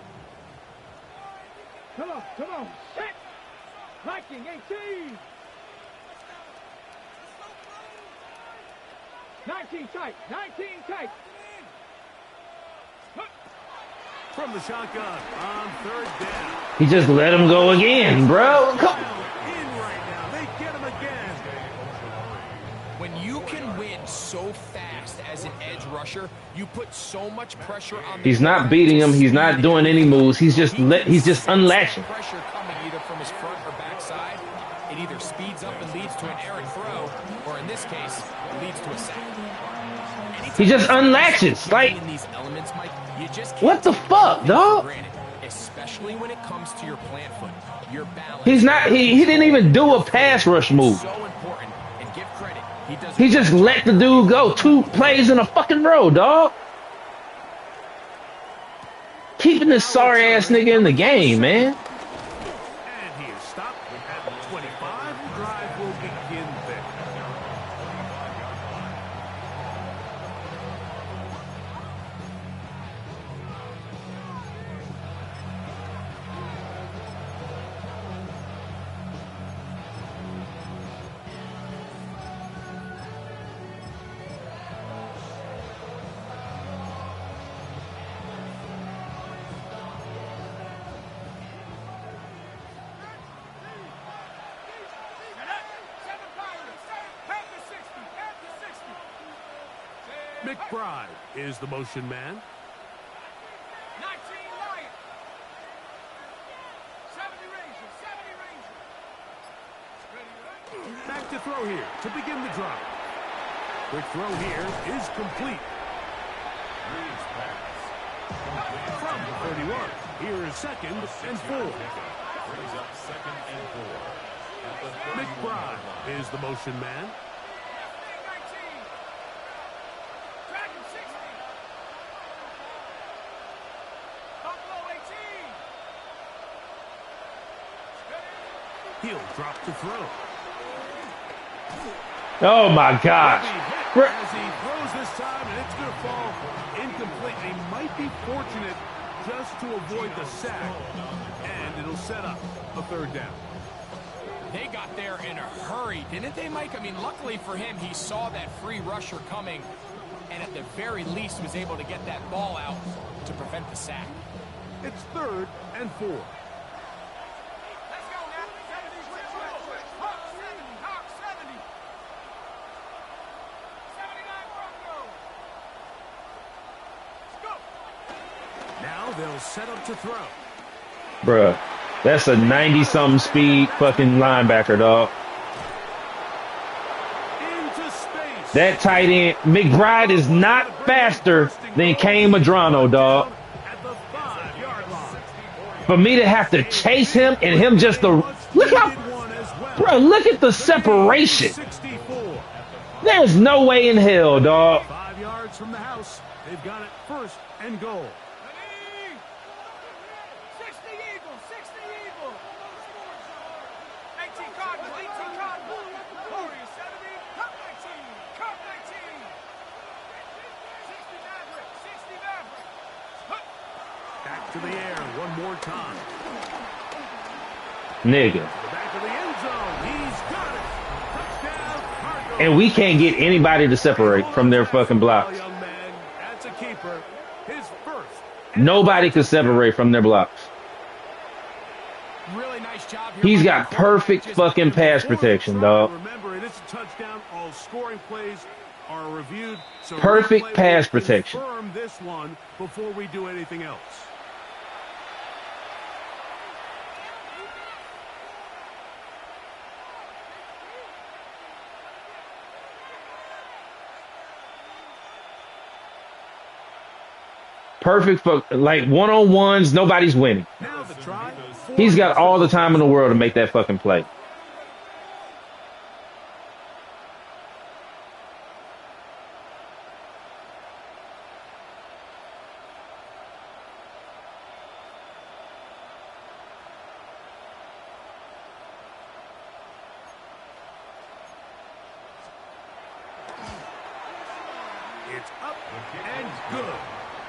Come on. Come on. Set. Viking 18. 19 tight. 19 tight. From the shotgun on 3rd down. He just let him go again, bro. Come. In right now. They get him again. When you can win so fast as an edge rusher, you put so much pressure on the He's not quarterback beating to him. He's not speed doing any moves. He's just He can he's just sense unlatching. that pressure coming either from his front or back side. It either speeds up and leads to an errant throw, or in this case, leads to a sack. He just unlatches. Like, In these elements, Mike, you just can't what the take fuck, anything dog? for granted, especially when it comes to your plant foot, your balance. He's not. He didn't even do a pass rush move. So important, and give credit. He does. He just let the dude go 2 plays in a fucking row, dog. Keeping this sorry ass nigga in the game, man. And he is stopped at 25. The drive will begin there. McBride is the motion man. 19 Lion. 70 Ranger. 70 Ranger. Back to throw here to begin the drive. Quick throw here is complete. From the 31. Here is 2nd and 4. McBride is the motion man. He'll drop to throw. Oh my gosh. As he throws this time, and it's going to fall incomplete. They might be fortunate just to avoid the sack, and it'll set up a 3rd down. They got there in a hurry, didn't they, Mike? I mean, luckily for him, he saw that free rusher coming, and at the very least was able to get that ball out to prevent the sack. It's 3rd and 4. Let's go now. 70 switch. Hawk 70. Hawk 70. 79 Bronco. Let's go. Now they'll set up to throw. Bruh, that's a 90-something speed fucking linebacker, dog. Into space. That tight end, McBride is not faster than Kane Madrano, dog. At the 5-yard line. For me to have to chase him and him just to look how, bro, look at the separation. 64. There's no way in hell, dog. 5 yards from the house. They've got it 1st and goal. 60 Eagles. 60 Eagles. 18 Cardinals. 18 Cardinals. Warriors 70. to the air one more time. Nigga. Back of the end zone. He's got it. Touchdown, Cardinals. And we can't get anybody to separate from their fucking blocks. Young man, that's a keeper. His first. Nobody could separate from their blocks. Really nice job here. He's got perfect fucking pass protection, dog. Remember, it is a touchdown. All scoring plays are reviewed. So Perfect pass protection. Confirm this one before we do anything else. Perfect for like one-on-ones. Nobody's winning. Now the try. He's got all the time in the world to make that fucking play. It's up and good.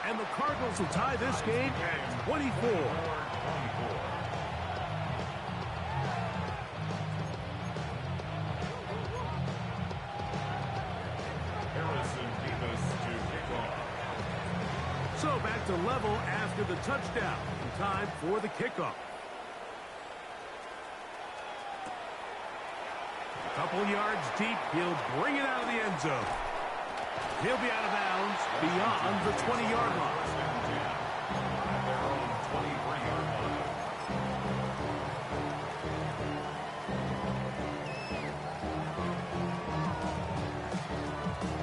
And the Cardinals will tie this game at 24. Harrison Davis to kick off. So back to level after the touchdown. Time for the kickoff. A couple yards deep. He'll bring it out of the end zone. He'll be out of bounds beyond the 20-yard line. At their own 23-yard line.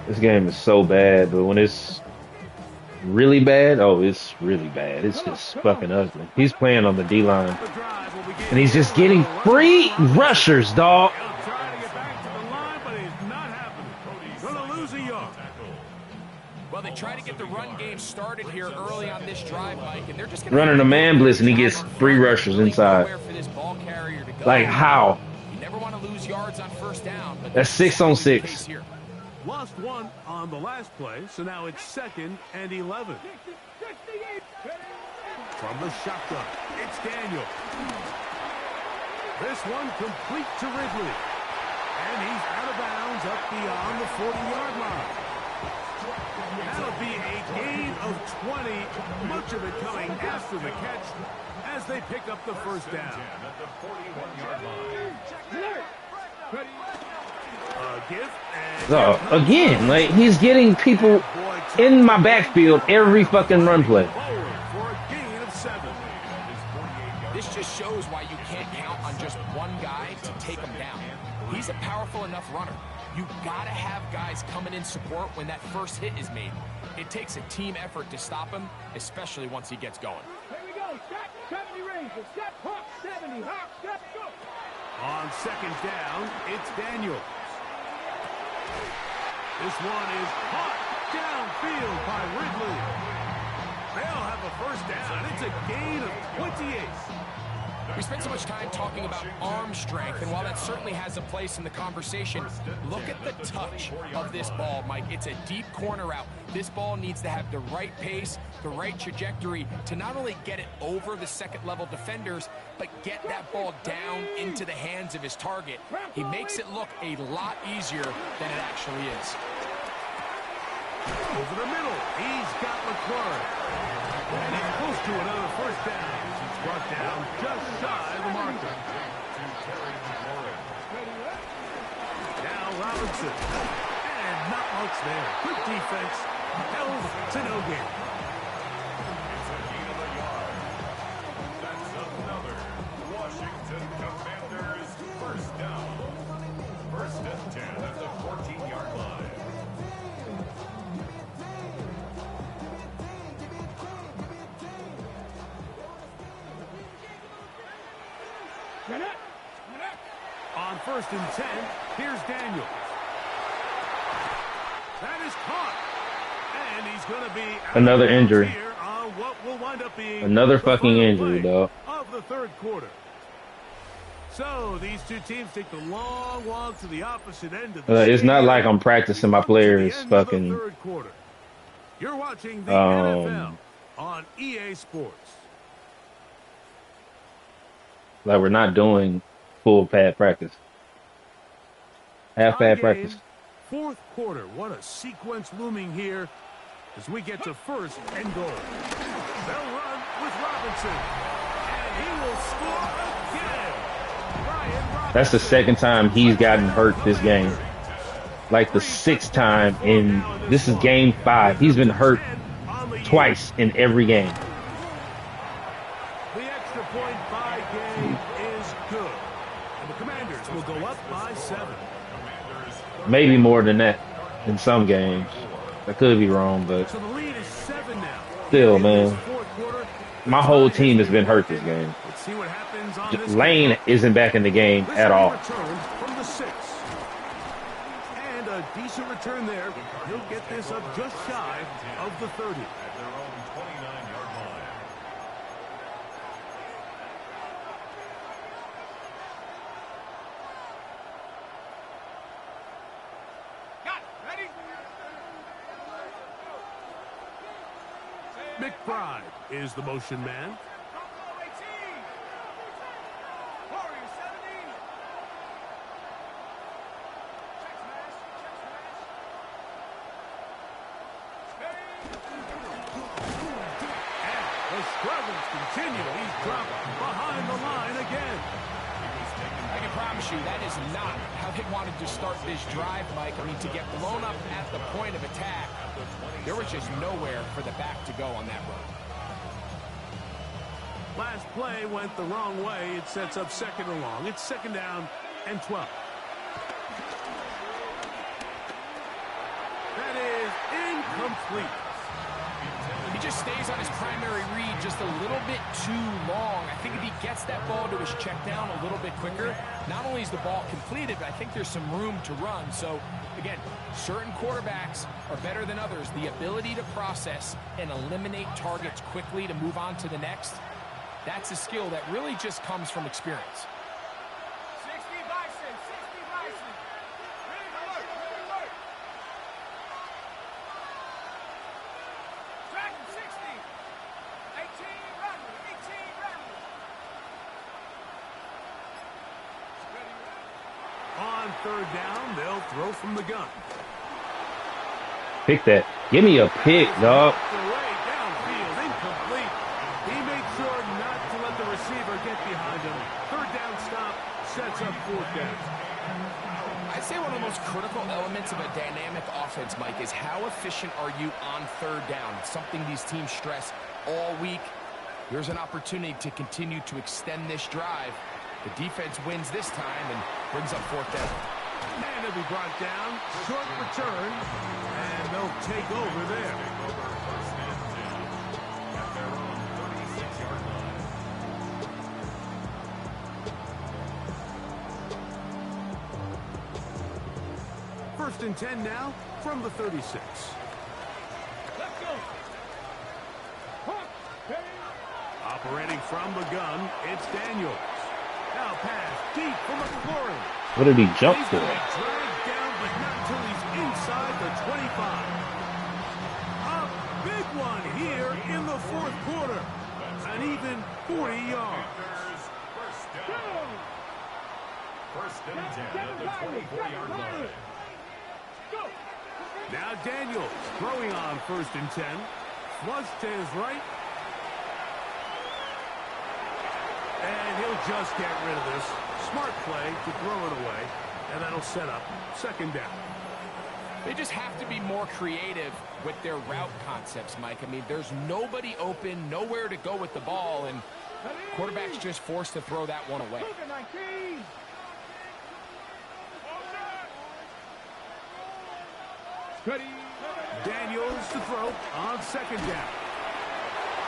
This game is so bad, but when it's really bad, oh, it's really bad. It's just fucking ugly. He's playing on the D-line, The drive will begin. and he's just getting free rushers, dog. He'll try to get back to the line, but it's not happening. Gonna lose a yard. Well, they try to get the run game started here early on this drive, Mike, and they're just gonna Running a man blitz, and he gets free rushers inside. For this ball carrier to go. Like how? You never want to lose yards on first down. But That's 6 on 6. here. Lost one on the last play, so now it's 2nd and 11. From the shotgun, it's Daniel. This one complete to Ridley. And he's out of bounds up beyond the 40-yard line. That'll be a gain of 20, much of it coming after the catch as they pick up the first down. At the 41-yard line. A gift and So, again, like, he's getting people in my backfield every fucking run play. forward for a gain of 7. This just shows why you can't count on just one guy to take him down. He's a powerful enough runner. You gotta have guys coming in support when that first hit is made. It takes a team effort to stop him, especially once he gets going. Here we go. Step 70 range. Step hop 70. Hop, step, go. On 2nd down, it's Daniels. This one is caught downfield by Ridley. They'll have a first down. It's a gain of 28. We spent so much time talking about arm strength, and while that certainly has a place in the conversation, look at the touch of this ball, Mike. It's a deep corner route. This ball needs to have the right pace, the right trajectory to not only get it over the second-level defenders, but get that ball down into the hands of his target. He makes it look a lot easier than it actually is. Over the middle, he's got McClure. And he's close to another first down. He's brought down just shy of the marker. Now Robinson. And not much there. Good defense. Held to no gain. It's a gain of a yard. That's another Washington Commanders first down. 1st and 10 at the 14-yard line. On 1st and 10, here's Daniels. That is caught. And he's going to be Another injury. here on what will wind up being Another the fucking final injury, play dog. of the 3rd quarter. So these two teams take the long walk to the opposite end of the It's not stadium. like I'm practicing my Up to the players end of the fucking 3rd quarter. You're watching the NFL on EA Sports. Like we're not doing full pad practice, half Tie pad game, practice. fourth quarter. What a sequence looming here as we get to first and goal. They'll run with Robinson, and he will score again. That's the second time he's gotten hurt this game. Like the sixth time in this is game 5. He's been hurt twice in every game. The extra point by game is good. And the Commanders will go up by 7. Maybe more than that in some games. I could be wrong, but So the lead is 7 now. still, man, Quarter, my whole team has been hurt this game. let's see what happens on this Lane isn't back in the game This at one all. returns from the 6. And a decent return there. He'll get this up just shy of the 30. At their own 29-yard line. McBride is the motion man. The struggles continue. He's dropped behind the line again. I can promise you that is not how they wanted to start this drive, Mike. I mean, to get blown up at the point of attack, there was just nowhere for the back to go on that run. Last play went the wrong way. It sets up second and long. It's second down and 12. That is incomplete. He just stays on his primary read just a little bit too long. I think if he gets that ball to his check down a little bit quicker, not only is the ball completed, but I think there's some room to run. So, again, certain quarterbacks are better than others. The ability to process and eliminate targets quickly to move on to the next, that's a skill that really just comes from experience. 60 Bison, 60 Bison. Ready to work, ready to work. Dragon 60. 18 Ramble, 18 Ramble. On third down, they'll throw from the gun. Pick that. Give me a pick, dog. Away downfield, incomplete. He made sure not to let the receiver get behind him. Third down stop sets up fourth down. I'd say one of the most critical elements of a dynamic offense, Mike, is how efficient are you on third down? It's something these teams stress all week. Here's an opportunity to continue to extend this drive. The defense wins this time and brings up fourth down. And it'll be brought down. Short return. And they'll take over there. First and 10 at their own 36-yard line. First and 10 now from the 36. Let's go. Hawk, hey. Operating from the gun, it's Daniels. Now pass deep for McLaurin. What did he jump He's for? going to be dragged down, but not until he's inside the 25. A big one here in the fourth quarter. An even 40 yards. First down. First and 10 at the 24-yard line. Go. Now Daniels throwing on first and 10. Flush to his right. And he'll just get rid of this. Smart play to throw it away. And that'll set up second down. They just have to be more creative with their route concepts, Mike. I mean, there's nobody open, nowhere to go with the ball, and quarterback's just forced to throw that one away. Look at 19. Steady. Daniels to throw on second down.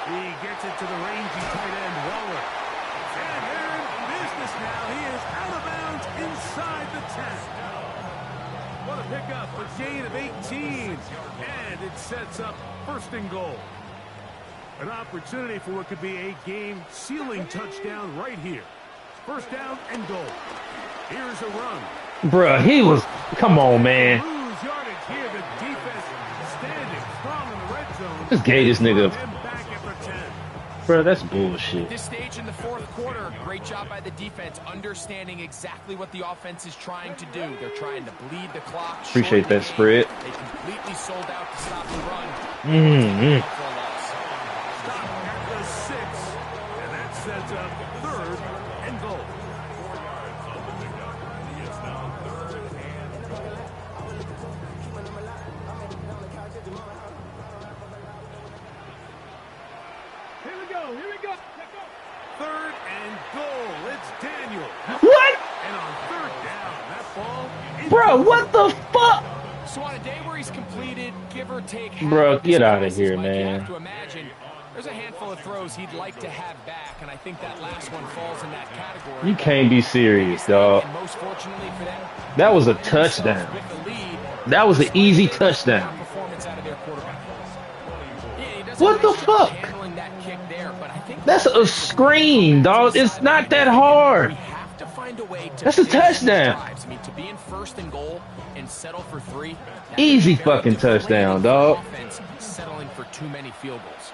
He gets it to the rangy tight end, Waller. And they're in business now. He is out of bounds inside the 10. What a pickup, a gain of 18. And it sets up first and goal. An opportunity for what could be a game-sealing touchdown right here. First down and goal. Here's a run. Bruh, he was. Come on, man. Lose yardage here. The defense standing strong in the red zone. Just gave this nigga. Him back at the 10. Bro, that's At bullshit. this stage in the fourth quarter, great job by the defense, understanding exactly what the offense is trying to do. They're trying to bleed the clock, shorten Appreciate the that game. spread. They completely sold out to stop the run. Mm-hmm. For a loss. Stop at the 6, and that sets up 3rd and goal. 4 yards on the pickup. He is now 3rd and goal. Here we go. Here we go. Let's go. 3rd and goal. It's Daniel. What? And on 3rd down, that ball is Bro, what the fuck? So on a day where he's completed, give or take half Bro, of his get outta passes, here, Mike, you man. have to imagine there's a handful of throws he'd like to have back, and I think that last one falls in that category. You can't be serious, dog. And most fortunately for them, That was a they find themselves touchdown. with the lead, That was an despite easy the touchdown. performance out of their quarterback. Yeah, he does a What the nice job fuck? handling that kick there, but I think That's a screen, dog. It's not that hard. we have to find a way to That's a finish these touchdown. drives. I mean, to be in 1st and goal and settle for 3. that Easy is very fucking deflating touchdown, for dog. offense, settling for too many field goals.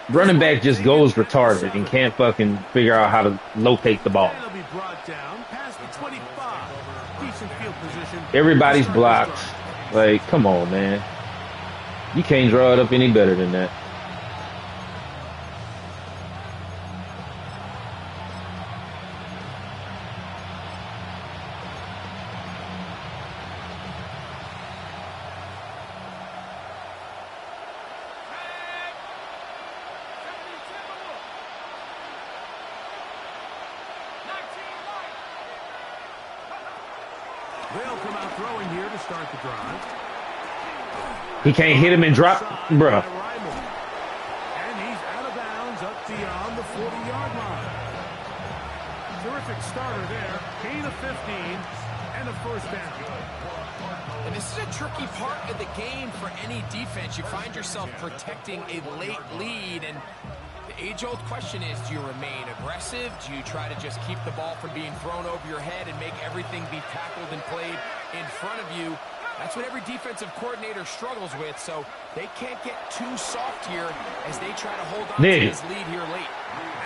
Running back just goes retarded and can't fucking figure out how to locate the ball. And it'll be brought down past the 25. Decent field position. Everybody's blocked. Like, come on, man. You can't draw it up any better than that. They'll come out throwing here to start the drive. He can't hit him and drop, bruh. And he's out of bounds up beyond the 40-yard line. Terrific starter there. Gain of 15 and a 1st down. And this is a tricky part of the game for any defense. You find yourself protecting a late lead, and the age-old question is, do you remain aggressive? Do you try to just keep the ball from being thrown over your head and make everything be tackled and played in front of you? That's what every defensive coordinator struggles with, so they can't get too soft here as they try to hold on to this lead here late.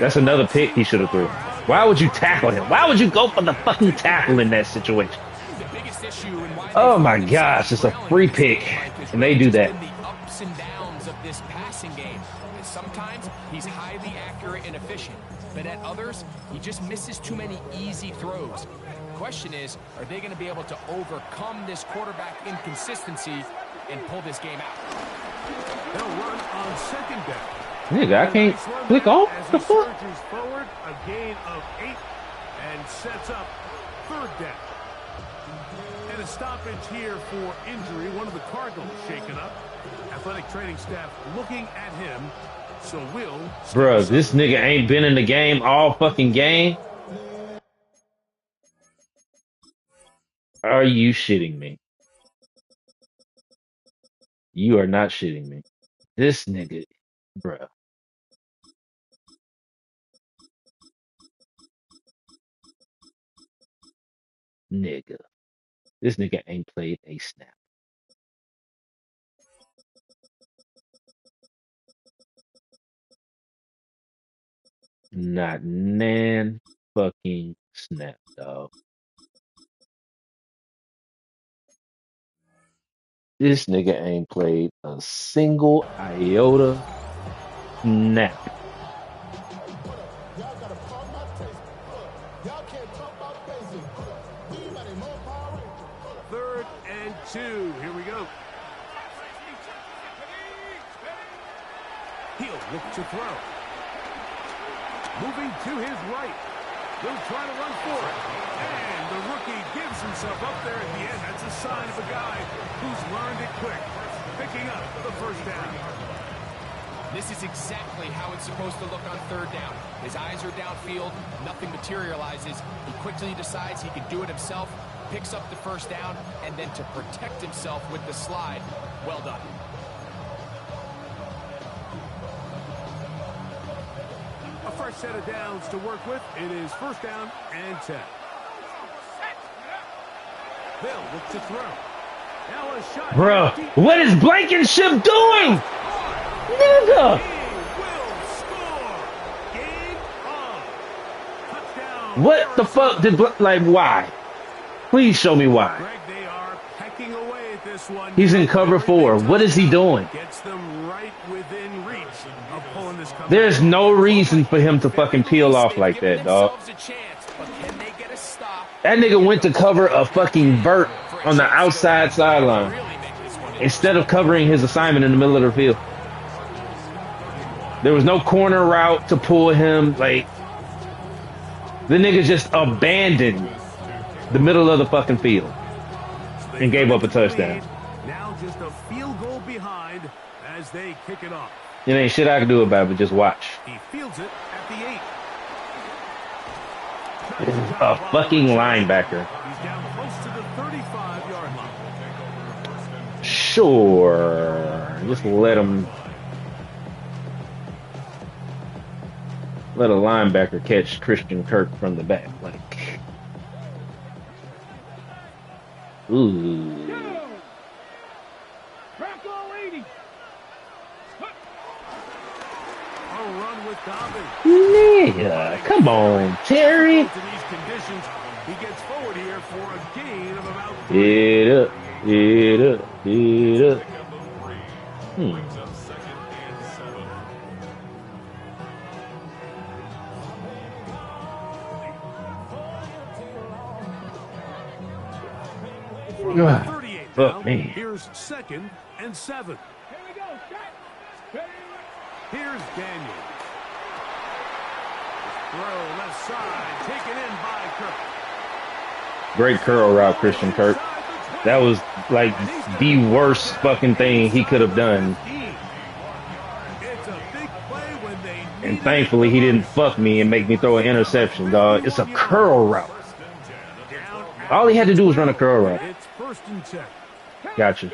That's another pick he should have threw. Why would you tackle him? Why would you go for the fucking tackle in that situation? The biggest issue and why Oh my gosh, it's a free pick, and they do that. The ups and downs of this passing game. And sometimes he's highly accurate and efficient, but at others, he just misses too many easy throws. The question is, are they going to be able to overcome this quarterback inconsistency and pull this game out? They'll run on 2nd down. Nigga, I can't click off As the he fuck. surges forward, a gain of 8 and sets up 3rd down. And a stoppage here for injury. One of the Cardinals shaken up. Athletic training staff looking at him. So will. Bruh, this nigga ain't been in the game all fucking game. Are you shitting me? You are not shitting me. This nigga, bruh. Nigga. This nigga ain't played a snap. Not nan fucking snap, dog. This nigga ain't played a single iota snap. 3rd and 2. Here we go. He'll look to throw. Moving to his right. He'll try to run for it. And the rookie gives himself up there at the end. That's a sign of a guy who's learned it quick. Picking up the 1st down. This is exactly how it's supposed to look on 3rd down. His eyes are downfield, nothing materializes. He quickly decides he can do it himself, picks up the 1st down, and then to protect himself with the slide. Well done. A fresh set of downs to work with. It is 1st down and 10. They'll look to throw. Now a shot. Bruh, what is Blankenship doing? Nigga! What the fuck did, like, why? Please show me why. Greg, they are pecking away at this one. He's in cover 4. What is he doing? Gets them right within reach of pulling this comeback. There's no reason for him to fucking peel off like that, dog. That nigga went to cover a fucking vert on the outside sideline instead of covering his assignment in the middle of the field. There was no corner route to pull him. Like, the nigga just abandoned the middle of the fucking field and gave up a touchdown. Now just a field goal behind as they kick it off. It ain't shit I can do about it, but just watch. He fields it at the 8. A fucking linebacker. He's down close to the 35-yard line. Sure. Just let him. Let a linebacker catch Christian Kirk from the back. Like, ooh. Yeah, come on, Terry. Get up, get up, get up. Fuck me. Here's 2nd and 7. Here we go. Here's Daniel. Throw left side, taken in by Kirk. Great curl route, Christian Kirk. That was like the worst fucking thing he could have done. And thankfully he didn't fuck me and make me throw an interception, dog. It's a curl route. All he had to do was run a curl route. It's 1st and 10. Gotcha.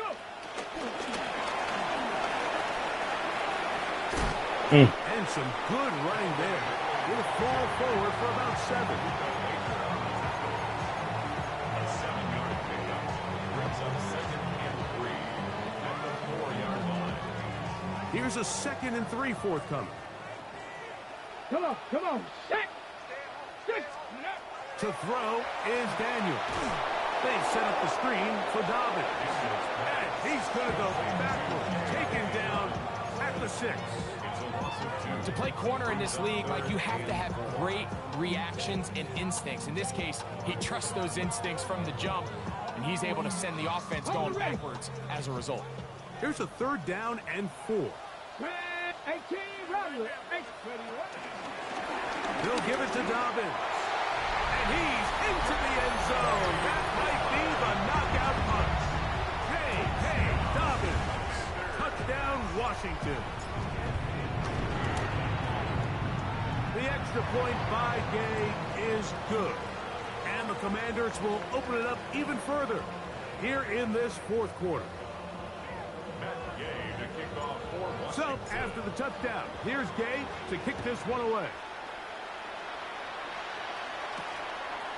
And some good running there. We'll fall forward for about 7. A 7-yard pickup brings up 2nd and 3 at the 4-yard line. Here's a 2nd and 3 forthcoming. Come on. Set. To throw is Daniel. They set up the screen for Dobbins. And he's going to go backward. Taken down at the 6. To play corner in this league, Mike, you have to have great reactions and instincts. In this case, he trusts those instincts from the jump, and he's able to send the offense going backwards as a result. Here's a 3rd down and 4. They'll give it to Dobbins. And he's into the end zone. That might be the knockout punch. Hey, Dobbins. Touchdown, Washington. The extra point by Gay is good. And the Commanders will open it up even further here in this 4th quarter. So, after the touchdown, here's Gay to kick this one away.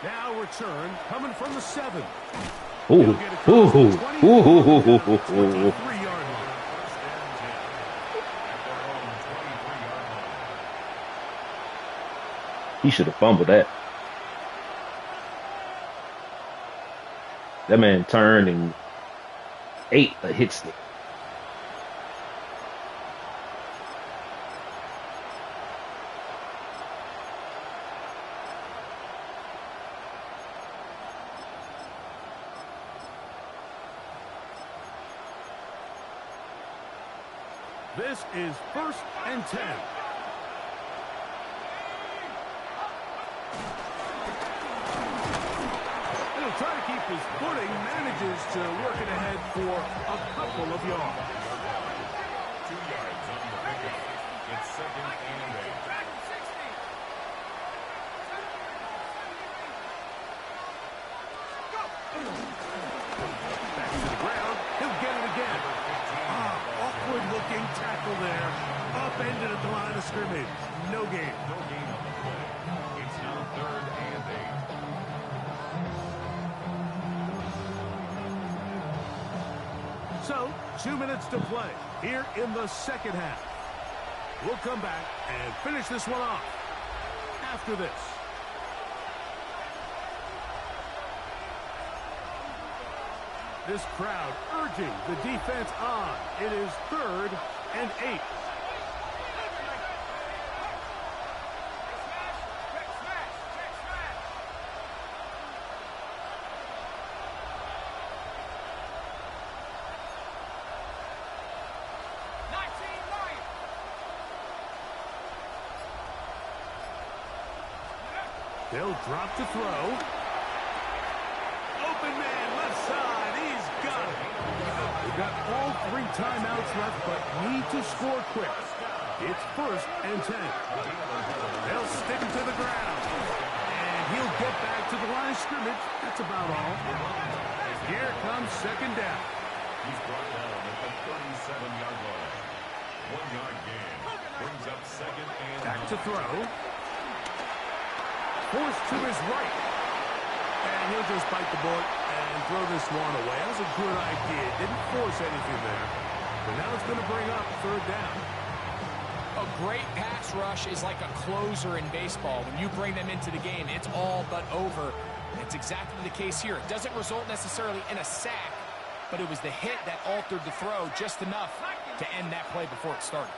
Now return coming from the 7. Ooh. He should have fumbled that. That man turned and ate a hit stick. This is 1st and 10. He'll try to keep his footing, manages to work it ahead for a couple of yards. 2 yards on the pickup. It's 2nd and 8. Back to the ground. He'll get it again. Awkward-looking tackle there. Upended at the line of scrimmage. No gain. No gain on the play. It's now 3rd and 8. So, 2 minutes to play here in the 2nd half. We'll come back and finish this one off after this. This crowd urging the defense on. It is 3rd and 8. They'll drop to throw. Open man, left side. He's got it. We've got all 3 timeouts left, but need to score quick. It's 1st and 10. They'll stick him to the ground. And he'll get back to the line of scrimmage. That's about all. Here comes 2nd down. He's brought down at the 37-yard line. 1-yard gain. Brings up 2nd and 9. Back to throw. Forced to his right. And he'll just bite the bullet and throw this one away. That was a good idea. Didn't force anything there. But now it's going to bring up 3rd down. A great pass rush is like a closer in baseball. When you bring them into the game, it's all but over. And it's exactly the case here. It doesn't result necessarily in a sack, but it was the hit that altered the throw just enough to end that play before it started.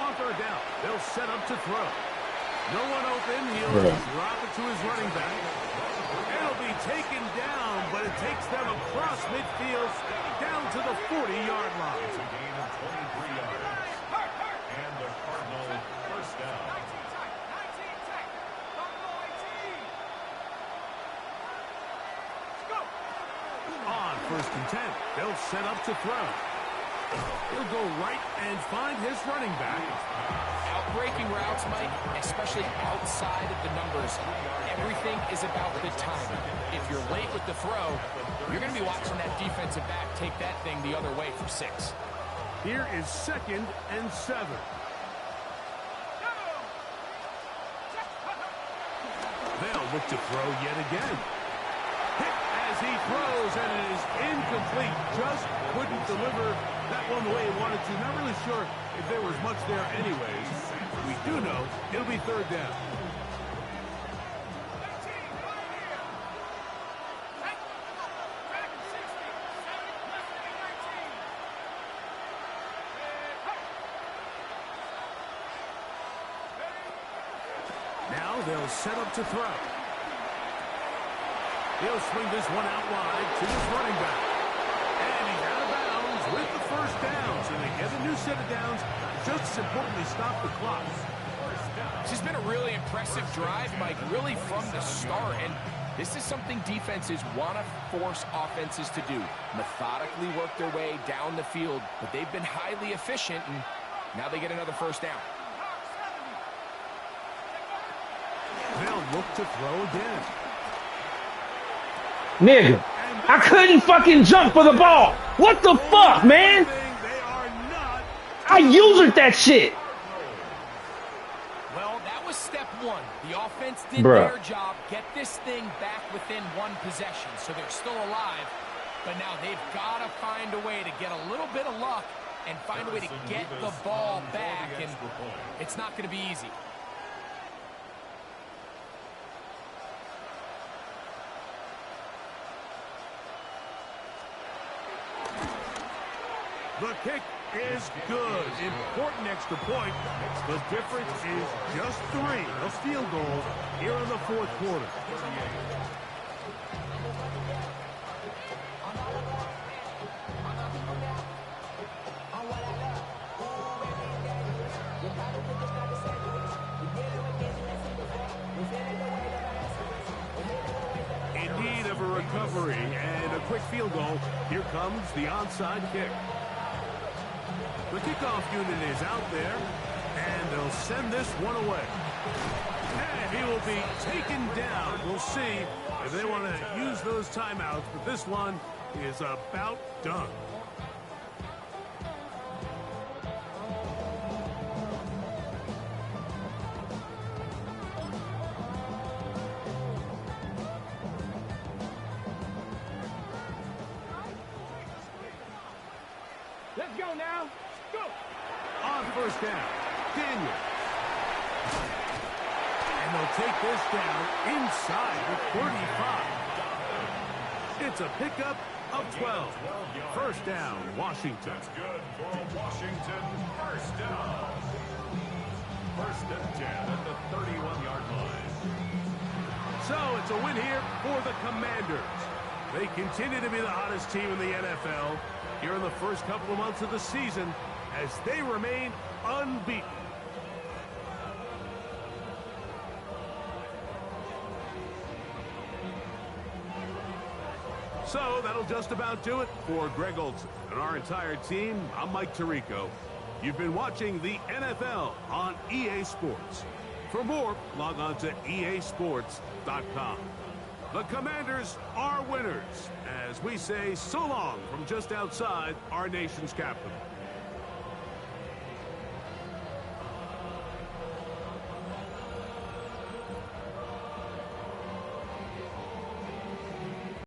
On 3rd down, they'll set up to throw. No one open. He'll drop it to his running back. It'll be taken down, but it takes them across midfield down to the 40-yard line. It's a gain of 23 yards. And the Cardinals 1st down. On 1st and 10, they'll set up to throw. He'll go right and find his running back. Outbreaking routes, Mike, especially outside of the numbers, everything is about the timing. If you're late with the throw, you're going to be watching that defensive back take that thing the other way for 6. Here is 2nd and 7. They'll look to throw yet again. Hit as he throws, and it is incomplete. Just couldn't deliver that one the way he wanted to. Not really sure if there was much there anyways. We do know it'll be 3rd down. Now they'll set up to throw. He'll swing this one out wide to his running back. And he's out of bounds with the 1st down. So they get a new set of downs. Just as importantly, stop the clock. This has been a really impressive drive, Mike, really from the start. And this is something defenses want to force offenses to do. Methodically work their way down the field. But they've been highly efficient, and now they get another 1st down. They'll look to throw again. Nigga, I couldn't fucking jump for the ball. What the fuck, man? They are not. I used that shit. Well, that was step 1. The offense did Bruh. their job, get this thing back within 1 possession, so they're still alive. But now they've got to find a way to get a little bit of luck and find a way to get the ball back, and it's not going to be easy. The kick is good. Important extra point. The difference is just 3 of field goals here in the 4th quarter. In need of a recovery and a quick field goal, here comes the onside kick. The kickoff unit is out there, and they'll send this one away. And he will be taken down. We'll see if they want to use those timeouts, but this one is about done. go now. Go. On first down, Daniels. And they'll take this down inside the 35. It's a pickup of 12. First down, Washington. That's good for a Washington first down. First and 10 at the 31-yard line. So it's a win here for the Commanders. They continue to be the hottest team in the NFL here in the first couple of months of the season as they remain unbeaten. So that'll just about do it for Greg Olson and our entire team. I'm Mike Tirico. You've been watching the NFL on EA Sports. For more, log on to easports.com. The Commanders are winners as we say so long from just outside our nation's capital.